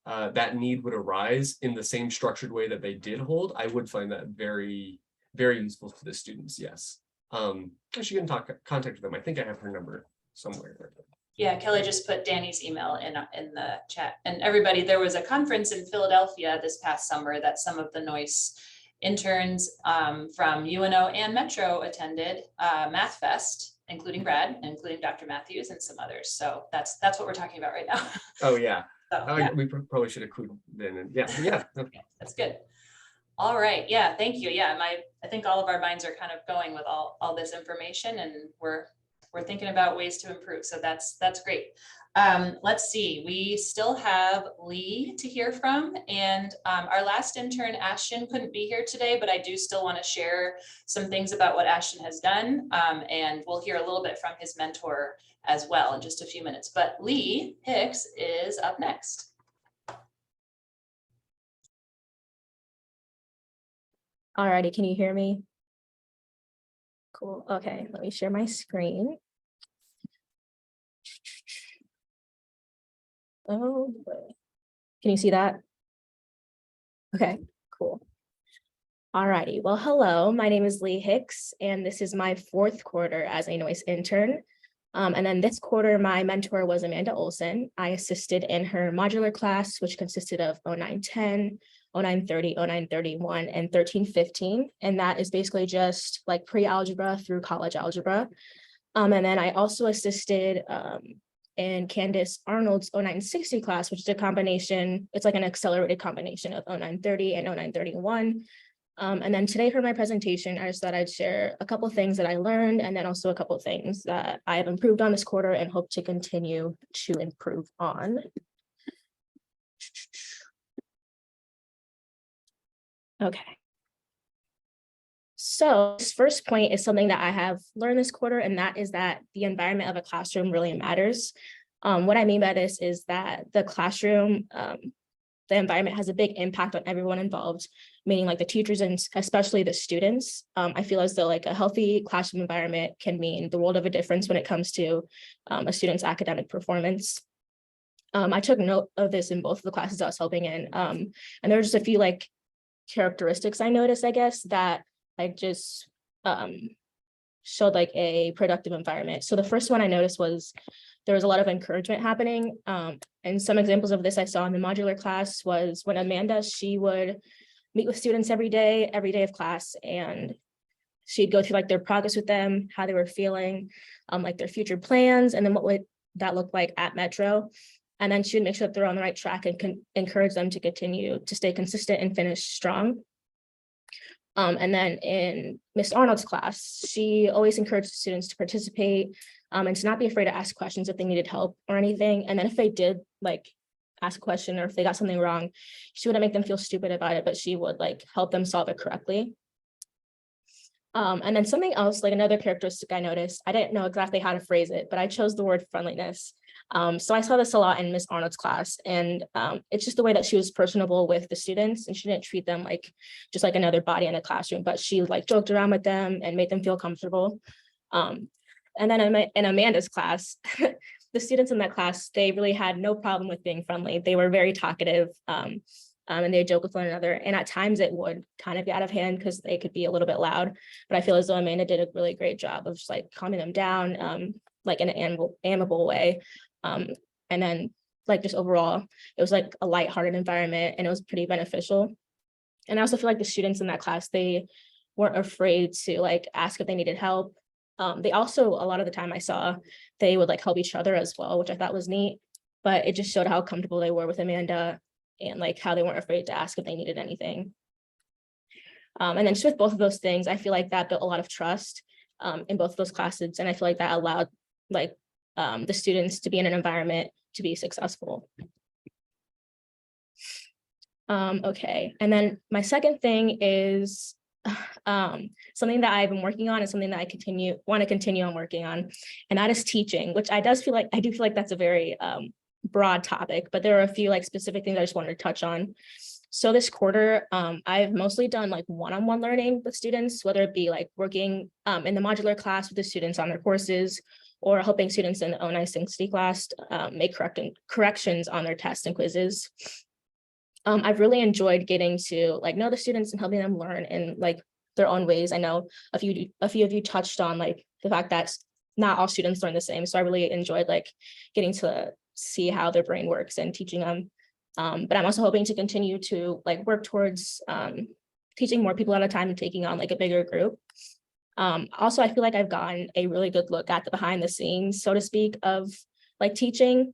that need would arise in the same structured way that they did hold. I would find that very, very useful to the students. Yes. I should get in contact with them. I think I have her number somewhere. Yeah, Kelly just put Danny's email in the chat. And everybody, there was a conference in Philadelphia this past summer that some of the Noyce interns from UNO and Metro attended, Math Fest, including Brad, including Dr. Matthews and some others. So that's what we're talking about right now. Oh yeah. So, yeah. We probably should have included then. Yeah. That's good. All right, yeah, thank you. Yeah, I think all of our minds are kind of going with all this information, and we're thinking about ways to improve. So that's great. Let's see, we still have Lee to hear from, and our last intern, Ashton, couldn't be here today, but I do still want to share some things about what Ashton has done, and we'll hear a little bit from his mentor as well in just a few minutes. But Lee Hicks is up next. Alrighty, can you hear me? Cool. Okay, let me share my screen. Oh, boy. Can you see that? Okay, cool. Alrighty, well, hello, my name is Lee Hicks, and this is my 4th quarter as a Noyce intern. And then this quarter, my mentor was Amanda Olson. I assisted in her modular class, which consisted of 0910, 0930, 0931, and 1315. And that is basically just like pre-algebra through college algebra. And then I also assisted in Candace Arnold's 0960 class, which is a combination, it's like an accelerated combination of 0930 and 0931. And then today for my presentation, I just thought I'd share a couple things that I learned, and then also a couple things that I have improved on this quarter and hope to continue to improve on. Okay. So this first point is something that I have learned this quarter, and that is that the environment of a classroom really matters. What I mean by this is that the classroom, the environment has a big impact on everyone involved, meaning like the teachers and especially the students. I feel as though like a healthy classroom environment can mean the world of a difference when it comes to a student's academic performance. I took note of this in both of the classes I was helping in, and there were just a few like characteristics I noticed, I guess, that I just showed like a productive environment. So the first one I noticed was there was a lot of encouragement happening. And some examples of this I saw in the modular class was when Amanda, she would meet with students every day of class, and she'd go through like their progress with them, how they were feeling, like their future plans, and then what would that look like at Metro. And then she would make sure that they're on the right track and encourage them to continue to stay consistent and finish strong. And then in Miss Arnold's class, she always encouraged students to participate and to not be afraid to ask questions if they needed help or anything. And then if they did like ask a question or if they got something wrong, she wouldn't make them feel stupid about it, but she would like help them solve it correctly. And then something else, like another characteristic I noticed, I didn't know exactly how to phrase it, but I chose the word friendliness. So I saw this a lot in Miss Arnold's class, and it's just the way that she was personable with the students, and she didn't treat them like just like another body in a classroom, but she like joked around with them and made them feel comfortable. And then in Amanda's class, the students in that class, they really had no problem with being friendly. They were very talkative, and they joke with one another. And at times it would kind of get out of hand because they could be a little bit loud. But I feel as though Amanda did a really great job of just like calming them down, like in an amiable way. And then like just overall, it was like a lighthearted environment, and it was pretty beneficial. And I also feel like the students in that class, they weren't afraid to like ask if they needed help. They also, a lot of the time I saw, they would like help each other as well, which I thought was neat, but it just showed how comfortable they were with Amanda and like how they weren't afraid to ask if they needed anything. And then just with both of those things, I feel like that built a lot of trust in both of those classes. And I feel like that allowed like the students to be in an environment to be successful. Okay, and then my second thing is something that I've been working on and something that I want to continue on working on, and that is teaching, which I do feel like that's a very broad topic, but there are a few like specific things I just wanted to touch on. So this quarter, I've mostly done like one-on-one learning with students, whether it be like working in the modular class with the students on their courses, or helping students in the 0960 class make corrections on their tests and quizzes. I've really enjoyed getting to like know the students and helping them learn in like their own ways. I know a few of you touched on like the fact that not all students learn the same. So I really enjoyed like getting to see how their brain works and teaching them. But I'm also hoping to continue to like work towards teaching more people at a time and taking on like a bigger group. Also, I feel like I've gotten a really good look at the behind the scenes, so to speak, of like teaching.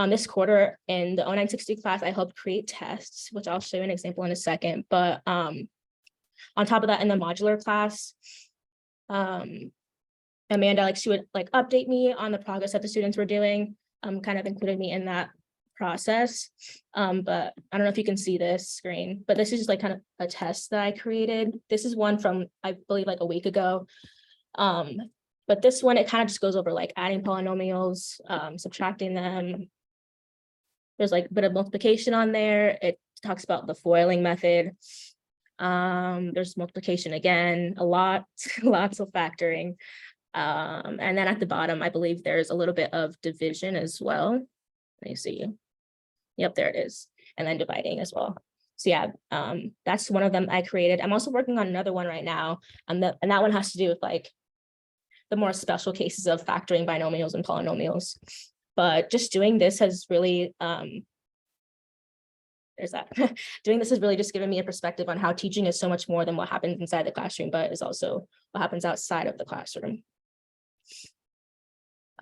This quarter in the 0960 class, I helped create tests, which I'll show you an example in a second. But On top of that, in the modular class, Amanda, like, she would like update me on the progress that the students were doing, kind of included me in that process. But I don't know if you can see this screen, but this is just like kind of a test that I created. This is one from, I believe, like a week ago. But this one, it kind of just goes over like adding polynomials, subtracting them. There's like a bit of multiplication on there. It talks about the foiling method. There's multiplication again, a lot, lots of factoring. And then at the bottom, I believe there's a little bit of division as well. Let me see. Yep, there it is. And then dividing as well. So yeah, that's one of them I created. I'm also working on another one right now. And that one has to do with like the more special cases of factoring binomials and polynomials. But just doing this has really, there's that. Doing this has really just given me a perspective on how teaching is so much more than what happens inside the classroom, but is also what happens outside of the classroom.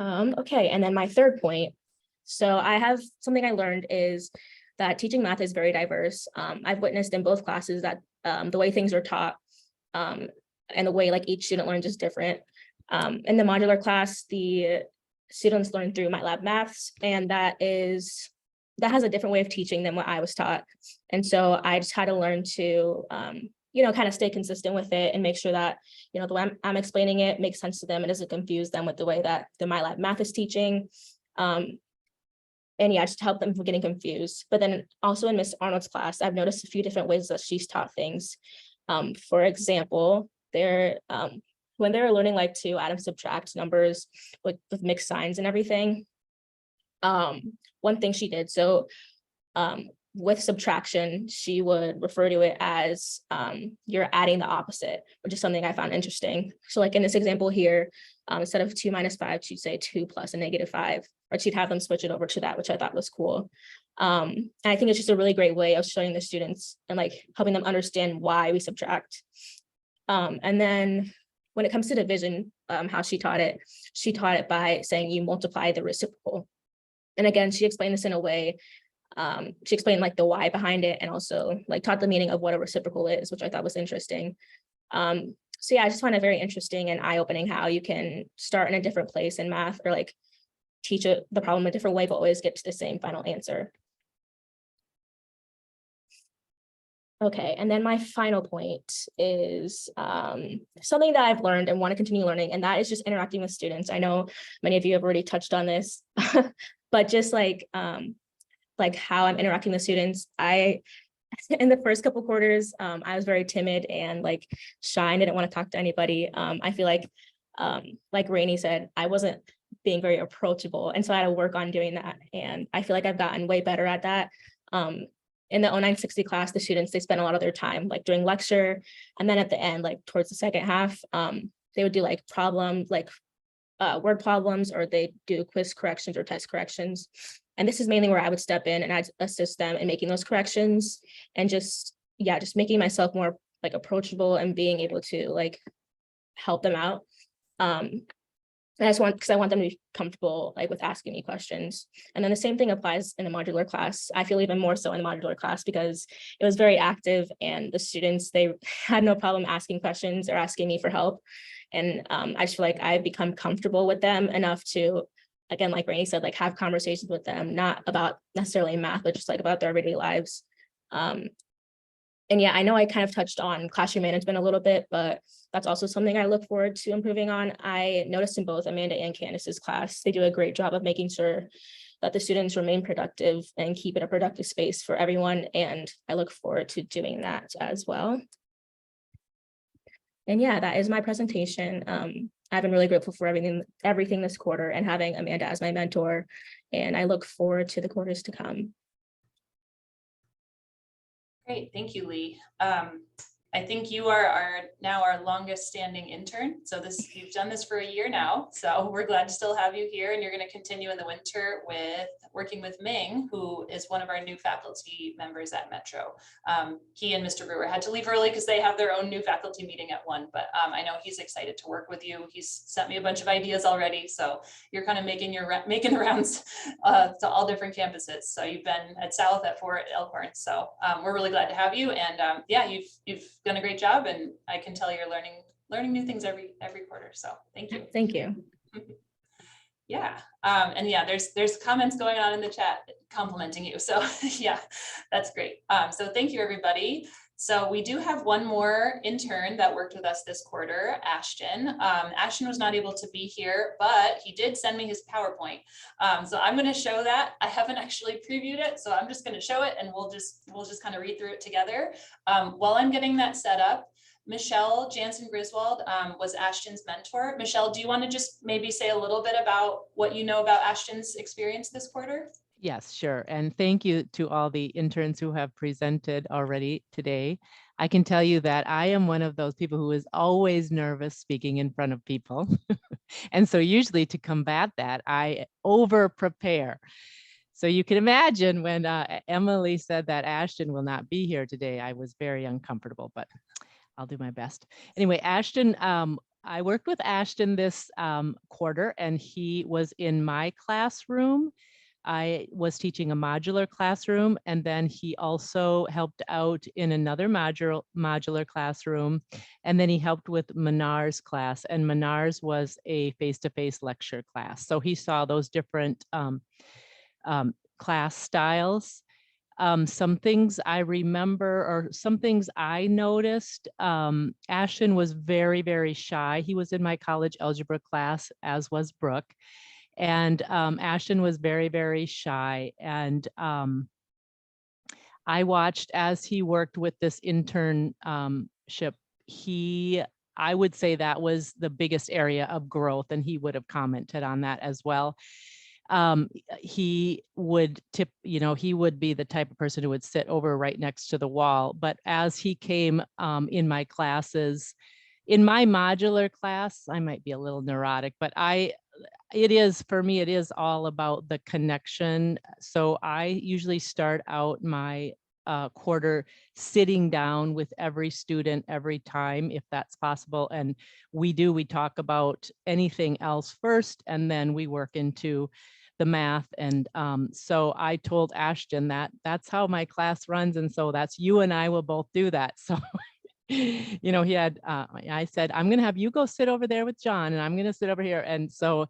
Okay, and then my third point. So I have something I learned is that teaching math is very diverse. I've witnessed in both classes that the way things are taught and the way like each student learns is different. In the modular class, the students learn through MATLAB Maths, and that has a different way of teaching than what I was taught. And so I just had to learn to, kind of stay consistent with it and make sure that, the way I'm explaining it makes sense to them. It doesn't confuse them with the way that the MATLAB Math is teaching. And yeah, just to help them from getting confused. But then also in Miss Arnold's class, I've noticed a few different ways that she's taught things. For example, when they're learning like to add and subtract numbers with mixed signs and everything, one thing she did, so with subtraction, she would refer to it as you're adding the opposite, which is something I found interesting. So like in this example here, instead of 2 minus 5, she'd say 2 plus a negative 5, or she'd have them switch it over to that, which I thought was cool. And I think it's just a really great way of showing the students and like helping them understand why we subtract. And then when it comes to division, how she taught it by saying you multiply the reciprocal. And again, she explained this in a way, she explained like the why behind it, and also like taught the meaning of what a reciprocal is, which I thought was interesting. So yeah, I just find it very interesting and eye-opening how you can start in a different place in math, or like teach the problem a different way, but always get to the same final answer. Okay, and then my final point is something that I've learned and want to continue learning, and that is just interacting with students. I know many of you have already touched on this, but just like how I'm interacting with students. In the first couple quarters, I was very timid and like shy and didn't want to talk to anybody. I feel like Rainey said, I wasn't being very approachable, and so I had to work on doing that. And I feel like I've gotten way better at that. In the 0960 class, the students, they spent a lot of their time like during lecture, and then at the end, like towards the second half, they would do like problems, like word problems, or they do quiz corrections or test corrections. And this is mainly where I would step in and I'd assist them in making those corrections, and just making myself more like approachable and being able to like help them out. Because I want them to be comfortable like with asking me questions. And then the same thing applies in the modular class. I feel even more so in the modular class because it was very active, and the students, they had no problem asking questions or asking me for help. And I just feel like I've become comfortable with them enough to, again, like Rainey said, like have conversations with them, not about necessarily math, but just like about their everyday lives. And yeah, I know I kind of touched on classroom management a little bit, but that's also something I look forward to improving on. I noticed in both Amanda and Candace's class, they do a great job of making sure that the students remain productive and keep it a productive space for everyone. And I look forward to doing that as well. And yeah, that is my presentation. I've been really grateful for everything this quarter, and having Amanda as my mentor, and I look forward to the quarters to come. Great, thank you, Lee. I think you are now our longest standing intern. So you've done this for a year now. So we're glad to still have you here, and you're going to continue in the winter with working with Ming, who is one of our new faculty members at Metro. He and Mr. Brewer had to leave early because they have their own new faculty meeting at 1, but I know he's excited to work with you. He's sent me a bunch of ideas already. So you're kind of making the rounds to all different campuses. So you've been at South, at 4, at Elkhorn. So we're really glad to have you. And yeah, you've done a great job, and I can tell you're learning new things every quarter. So thank you. Thank you. Yeah, and yeah, there's comments going on in the chat complimenting you. So yeah, that's great. So thank you, everybody. So we do have one more intern that worked with us this quarter, Ashton. Ashton was not able to be here, but he did send me his PowerPoint. So I'm going to show that. I haven't actually previewed it, so I'm just going to show it, and we'll just kind of read through it together. While I'm getting that set up, Michelle Jansen Griswold was Ashton's mentor. Michelle, do you want to just maybe say a little bit about what you know about Ashton's experience this quarter? Yes, sure. And thank you to all the interns who have presented already today. I can tell you that I am one of those people who is always nervous speaking in front of people. And so usually to combat that, I over prepare. So you can imagine when Emily said that Ashton will not be here today, I was very uncomfortable, but I'll do my best. Anyway, Ashton, I worked with Ashton this quarter, and he was in my classroom. I was teaching a modular classroom, and then he also helped out in another modular classroom. And then he helped with Manar's class, and Manar's was a face-to-face lecture class. So he saw those different class styles. Some things I remember, or some things I noticed, Ashton was very, very shy. He was in my college algebra class, as was Brooke. And Ashton was very, very shy. And I watched as he worked with this internship. I would say that was the biggest area of growth, and he would have commented on that as well. He would he would be the type of person who would sit over right next to the wall. But as he came in my classes, in my modular class, I might be a little neurotic, but for me, it is all about the connection. So I usually start out my quarter sitting down with every student every time, if that's possible. And we talk about anything else first, and then we work into the math. And so I told Ashton that that's how my class runs. And so that's you and I will both do that. So he had, I said, I'm going to have you go sit over there with John, and I'm going to sit over here. And so,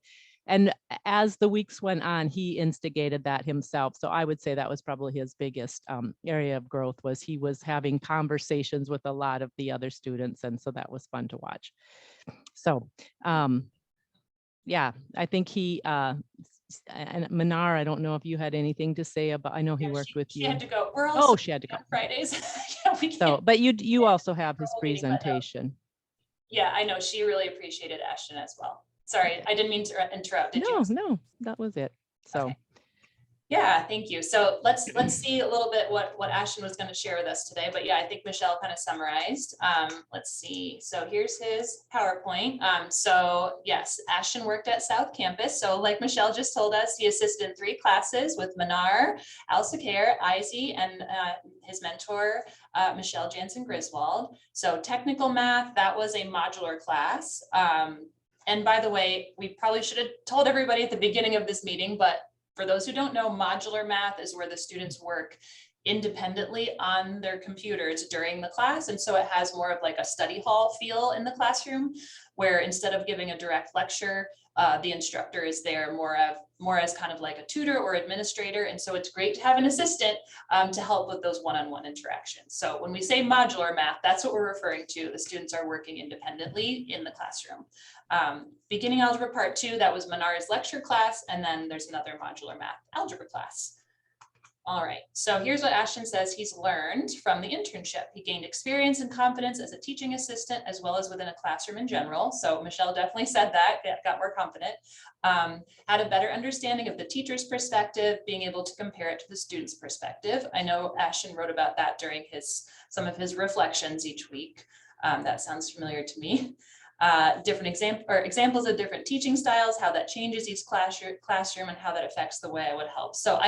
and as the weeks went on, he instigated that himself. So I would say that was probably his biggest area of growth, was he was having conversations with a lot of the other students. And so that was fun to watch. So yeah, I think he, and Manar, I don't know if you had anything to say about, I know he worked with you. She had to go. We're also she had to go. Fridays. Yeah, we So, can't. but you also have his Meeting, but no. presentation. Yeah, I know. She really appreciated Ashton as well. Sorry, I didn't mean to interrupt. Did you? No, that was it. So. Okay. Yeah, thank you. So let's see a little bit what Ashton was going to share with us today. But yeah, I think Michelle kind of summarized. Let's see. So here's his PowerPoint. So yes, Ashton worked at South Campus. So like Michelle just told us, he assisted in 3 classes with Manar, Al-Sakir, Izzy, and his mentor, Michelle Jansen Griswold. So technical math, that was a modular class. And by the way, we probably should have told everybody at the beginning of this meeting, but for those who don't know, modular math is where the students work independently on their computers during the class. And so it has more of like a study hall feel in the classroom, where instead of giving a direct lecture, the instructor is there more as kind of like a tutor or administrator. And so it's great to have an assistant to help with those one-on-one interactions. So when we say modular math, that's what we're referring to. The students are working independently in the classroom. Beginning algebra part 2, that was Manar's lecture class. And then there's another modular math algebra class. All right, so here's what Ashton says he's learned from the internship. He gained experience and confidence as a teaching assistant, as well as within a classroom in general. So Michelle definitely said that, got more confident. Had a better understanding of the teacher's perspective, being able to compare it to the student's perspective. I know Ashton wrote about that during some of his reflections each week. That sounds familiar to me. Different examples of different teaching styles, how that changes each classroom and how that affects the way I would help. So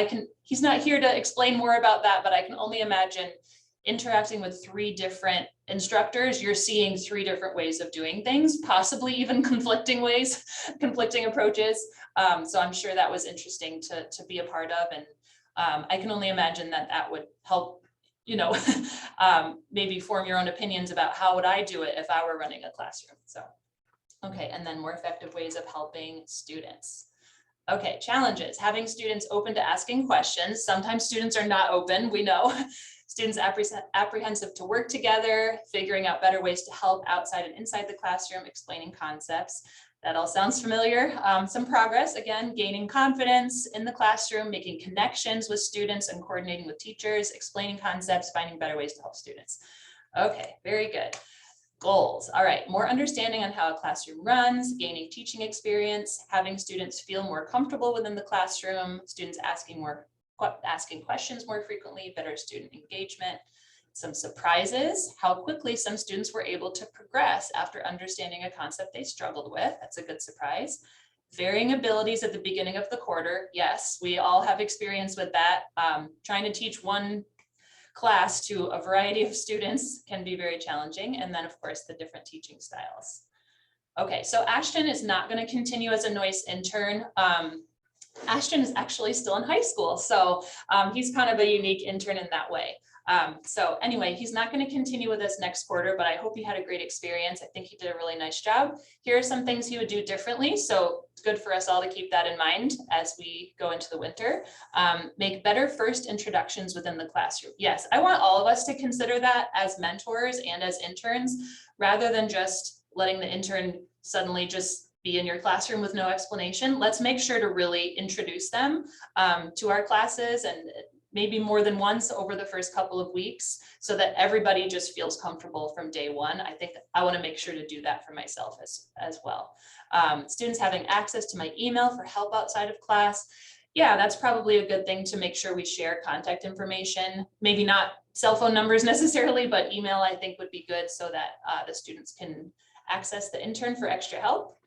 he's not here to explain more about that, but I can only imagine interacting with 3 different instructors, you're seeing 3 different ways of doing things, possibly even conflicting approaches. So I'm sure that was interesting to be a part of. And I can only imagine that would help you know, maybe form your own opinions about how would I do it if I were running a classroom. So, okay, and then more effective ways of helping students. Okay, challenges, having students open to asking questions. Sometimes students are not open, we know. Students apprehensive to work together, figuring out better ways to help outside and inside the classroom, explaining concepts. That all sounds familiar. Some progress, again, gaining confidence in the classroom, making connections with students and coordinating with teachers, explaining concepts, finding better ways to help students. Okay, very good. Goals. All right, more understanding on how a classroom runs, gaining teaching experience, having students feel more comfortable within the classroom, students asking questions more frequently, better student engagement. Some surprises, how quickly some students were able to progress after understanding a concept they struggled with. That's a good surprise. Varying abilities at the beginning of the quarter. Yes, we all have experience with that. Trying to teach one class to a variety of students can be very challenging. And then of course, the different teaching styles. Okay, so Ashton is not going to continue as a Noyce intern. Ashton is actually still in high school. So he's kind of a unique intern in that way. So anyway, he's not going to continue with us next quarter, but I hope he had a great experience. I think he did a really nice job. Here are some things he would do differently. So it's good for us all to keep that in mind as we go into the winter. Make better first introductions within the classroom. Yes, I want all of us to consider that as mentors and as interns, rather than just letting the intern suddenly just be in your classroom with no explanation. Let's make sure to really introduce them to our classes, and maybe more than once over the first couple of weeks, so that everybody just feels comfortable from day one. I think I want to make sure to do that for myself as well. Students having access to my email for help outside of class. Yeah, that's probably a good thing to make sure we share contact information, maybe not cell phone numbers necessarily, but email I think would be good so that the students can access the intern for extra help.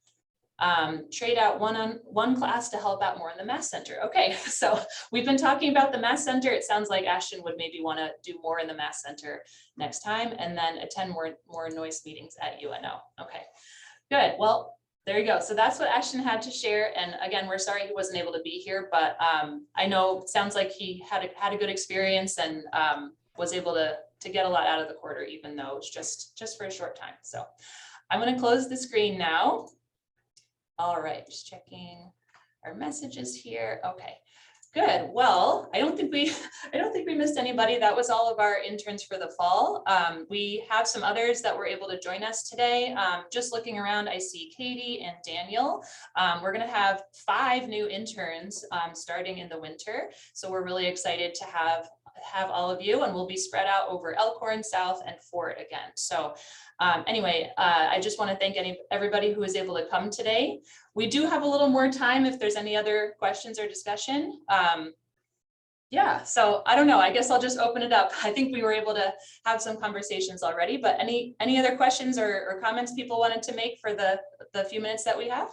Trade out one class to help out more in the math center. Okay, so we've been talking about the math center. It sounds like Ashton would maybe want to do more in the math center next time, and then attend more Noyce meetings at UNO. Okay, good. Well, there you go. So that's what Ashton had to share. And again, we're sorry he wasn't able to be here, but I know it sounds like he had a good experience and was able to get a lot out of the quarter, even though it's just for a short time. So I'm going to close the screen now. All right, just checking our messages here. Okay, good. Well, I don't think we missed anybody. That was all of our interns for the fall. We have some others that were able to join us today. Just looking around, I see Katie and Daniel. We're going to have 5 new interns starting in the winter. So we're really excited to have all of you, and we'll be spread out over Elkhorn, South, and Fort again. So anyway, I just want to thank everybody who was able to come today. We do have a little more time if there's any other questions or discussion. Yeah, so I don't know, I guess I'll just open it up. I think we were able to have some conversations already, but any other questions or comments people wanted to make for the few minutes that we have?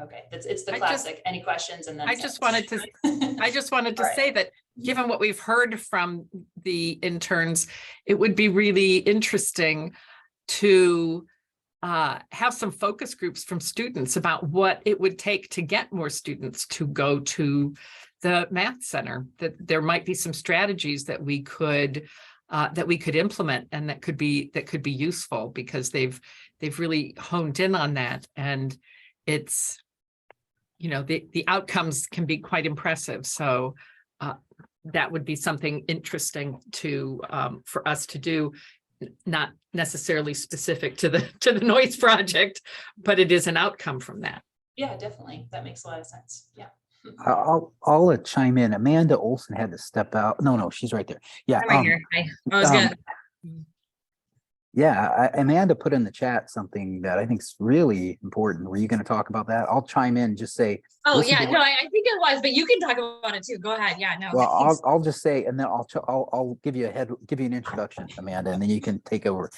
Okay, it's the classic. Any questions? And then I just wanted to Right. say that given what we've heard from the interns, it would be really interesting to have some focus groups from students about what it would take to get more students to go to the math center. That there might be some strategies that we could implement and that could be useful, because they've really honed in on that, and it's, you know, the outcomes can be quite impressive. So that would be something interesting to for us to do, not necessarily specific to the Noyce project, but it is an outcome from that. Yeah, definitely. That makes a lot of sense. Yeah. I'll chime in. Amanda Olson had to step out. No, she's right there. Yeah. I'm right here. Hi. I was gonna. Yeah, Amanda put in the chat something that I think is really important. Were you going to talk about that? I'll chime in, just say. Oh yeah, no, I think it was, but you can talk about it too. Go ahead. Yeah, no. Well, I'll just say, and then I'll give you an introduction, Amanda, and then you can take over.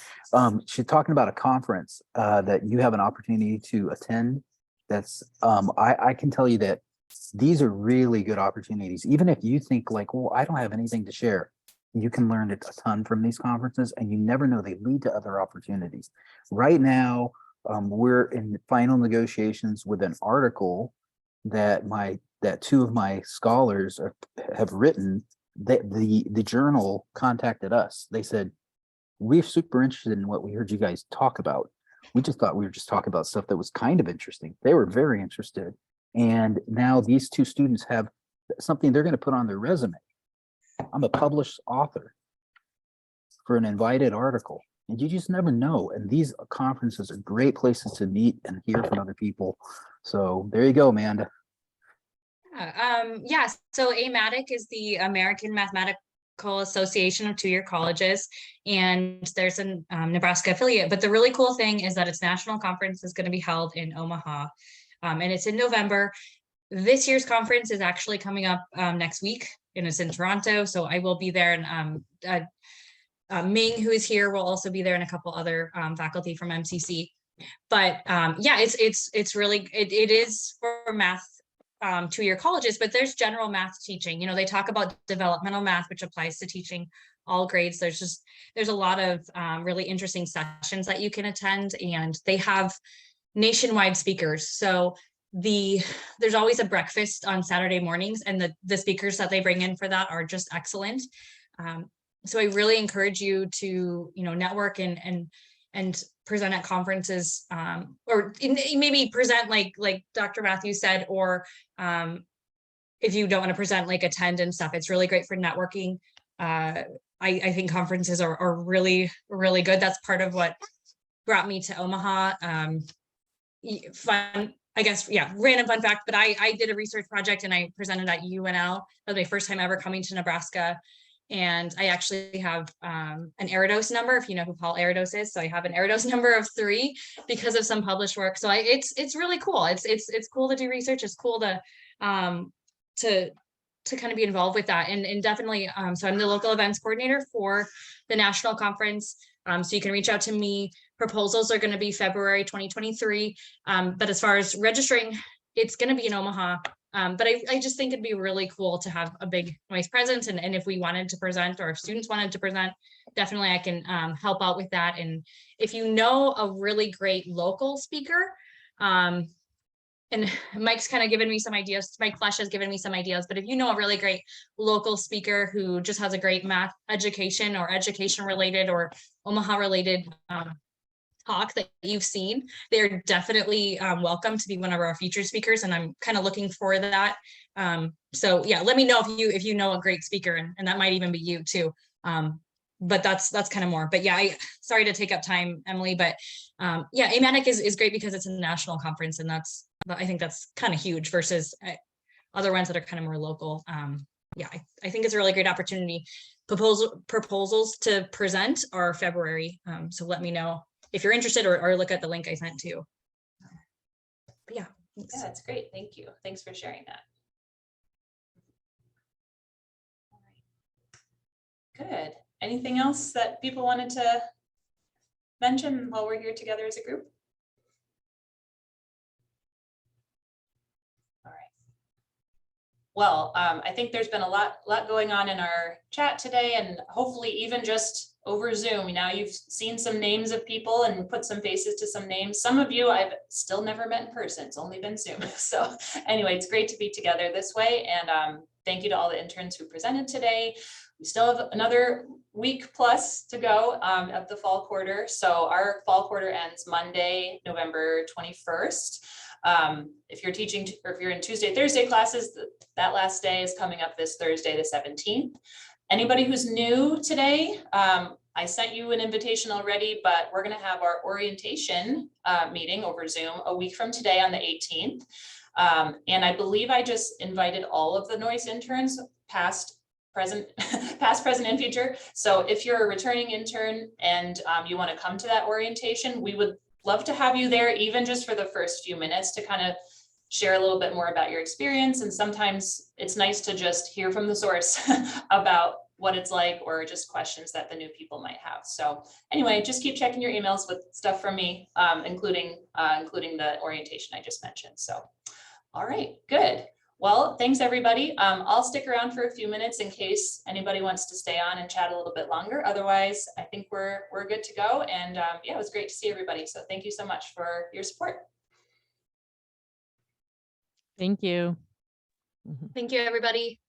She's talking about a conference that you have an opportunity to attend. That's I can tell you that these are really good opportunities. Even if you think like, well, I don't have anything to share, you can learn a ton from these conferences, and you never know, they lead to other opportunities. Right now, we're in final negotiations with an article that two of my scholars have written. That the journal contacted us. They said, we're super interested in what we heard you guys talk about. We just thought we were just talking about stuff that was kind of interesting. They were very interested. And now these two students have something they're going to put on their resume. I'm a published author for an invited article. And you just never know. And these conferences are great places to meet and hear from other people. So there you go, Amanda. Yeah, so AMATIC is the American Mathematical Association of two-year colleges, and there's a Nebraska affiliate. But the really cool thing is that its national conference is going to be held in Omaha, and it's in November. This year's conference is actually coming up next week, and it's in Toronto. So I will be there, and Ming, who is here, will also be there, and a couple other faculty from MCC. But yeah, it's really it is for math two-year colleges, but there's general math teaching. You know, they talk about developmental math, which applies to teaching all grades. There's a lot of really interesting sessions that you can attend, and they have nationwide speakers. So there's always a breakfast on Saturday mornings, and the speakers that they bring in for that are just excellent. So I really encourage you to, network and present at conferences, or maybe present like Dr. Matthews said, or if you don't want to present, like attend and stuff. It's really great for networking. I think conferences are really, really good. That's part of what brought me to Omaha. Fun, I guess, yeah, random fun fact, but I did a research project and I presented at UNL. That was my first time ever coming to Nebraska. And I actually have an Eridos number, if you know who Paul Eridos is. So I have an Eridos number of 3 because of some published work. So it's really cool. It's cool to do research. It's cool to kind of be involved with that. And definitely, so I'm the local events coordinator for the national conference. So you can reach out to me. Proposals are going to be February 2023. But as far as registering, it's going to be in Omaha. But I just think it'd be really cool to have a big Noyce presence. And if we wanted to present, or if students wanted to present, definitely I can help out with that. And if you know a really great local speaker, and Mike's kind of given me some ideas, Mike Flesh has given me some ideas, but if you know a really great local speaker who just has a great math education or education related or Omaha related talk that you've seen, they're definitely welcome to be one of our featured speakers, and I'm kind of looking for that. So yeah, let me know if you know a great speaker, and that might even be you too. But that's kind of more. But yeah, sorry to take up time, Emily, but yeah, AMATIC is great because it's a national conference, and I think that's kind of huge versus other ones that are kind of more local. Yeah, I think it's a really great opportunity. Proposals to present are February, so let me know if you're interested, or look at the link I sent to you. But yeah. Thanks. Yeah, that's great. Thank you. Thanks for sharing that. Good. Anything else that people wanted to mention while we're here together as a group? All right. Well, I think there's been a lot going on in our chat today, and hopefully even just over Zoom. Now you've seen some names of people and put some faces to some names. Some of you I've still never met in person. It's only been Zoom. So anyway, it's great to be together this way. And thank you to all the interns who presented today. We still have another week plus to go of the fall quarter. So our fall quarter ends Monday, November 21st. If you're teaching, or if you're in Tuesday, Thursday classes, that last day is coming up this Thursday, the 17th. Anybody who's new today, I sent you an invitation already, but we're going to have our orientation meeting over Zoom a week from today on the 18th. And I believe I just invited all of the Noyce interns, past, present, and future. So if you're a returning intern and you want to come to that orientation, we would love to have you there, even just for the first few minutes, to kind of share a little bit more about your experience. And sometimes it's nice to just hear from the source about what it's like, or just questions that the new people might have. So anyway, just keep checking your emails with stuff from me, including the orientation I just mentioned. So, all right, good. Well, thanks, everybody. I'll stick around for a few minutes in case anybody wants to stay on and chat a little bit longer. Otherwise, I think we're good to go. And yeah, it was great to see everybody. So thank you so much for your support. Thank you. Thank you, everybody.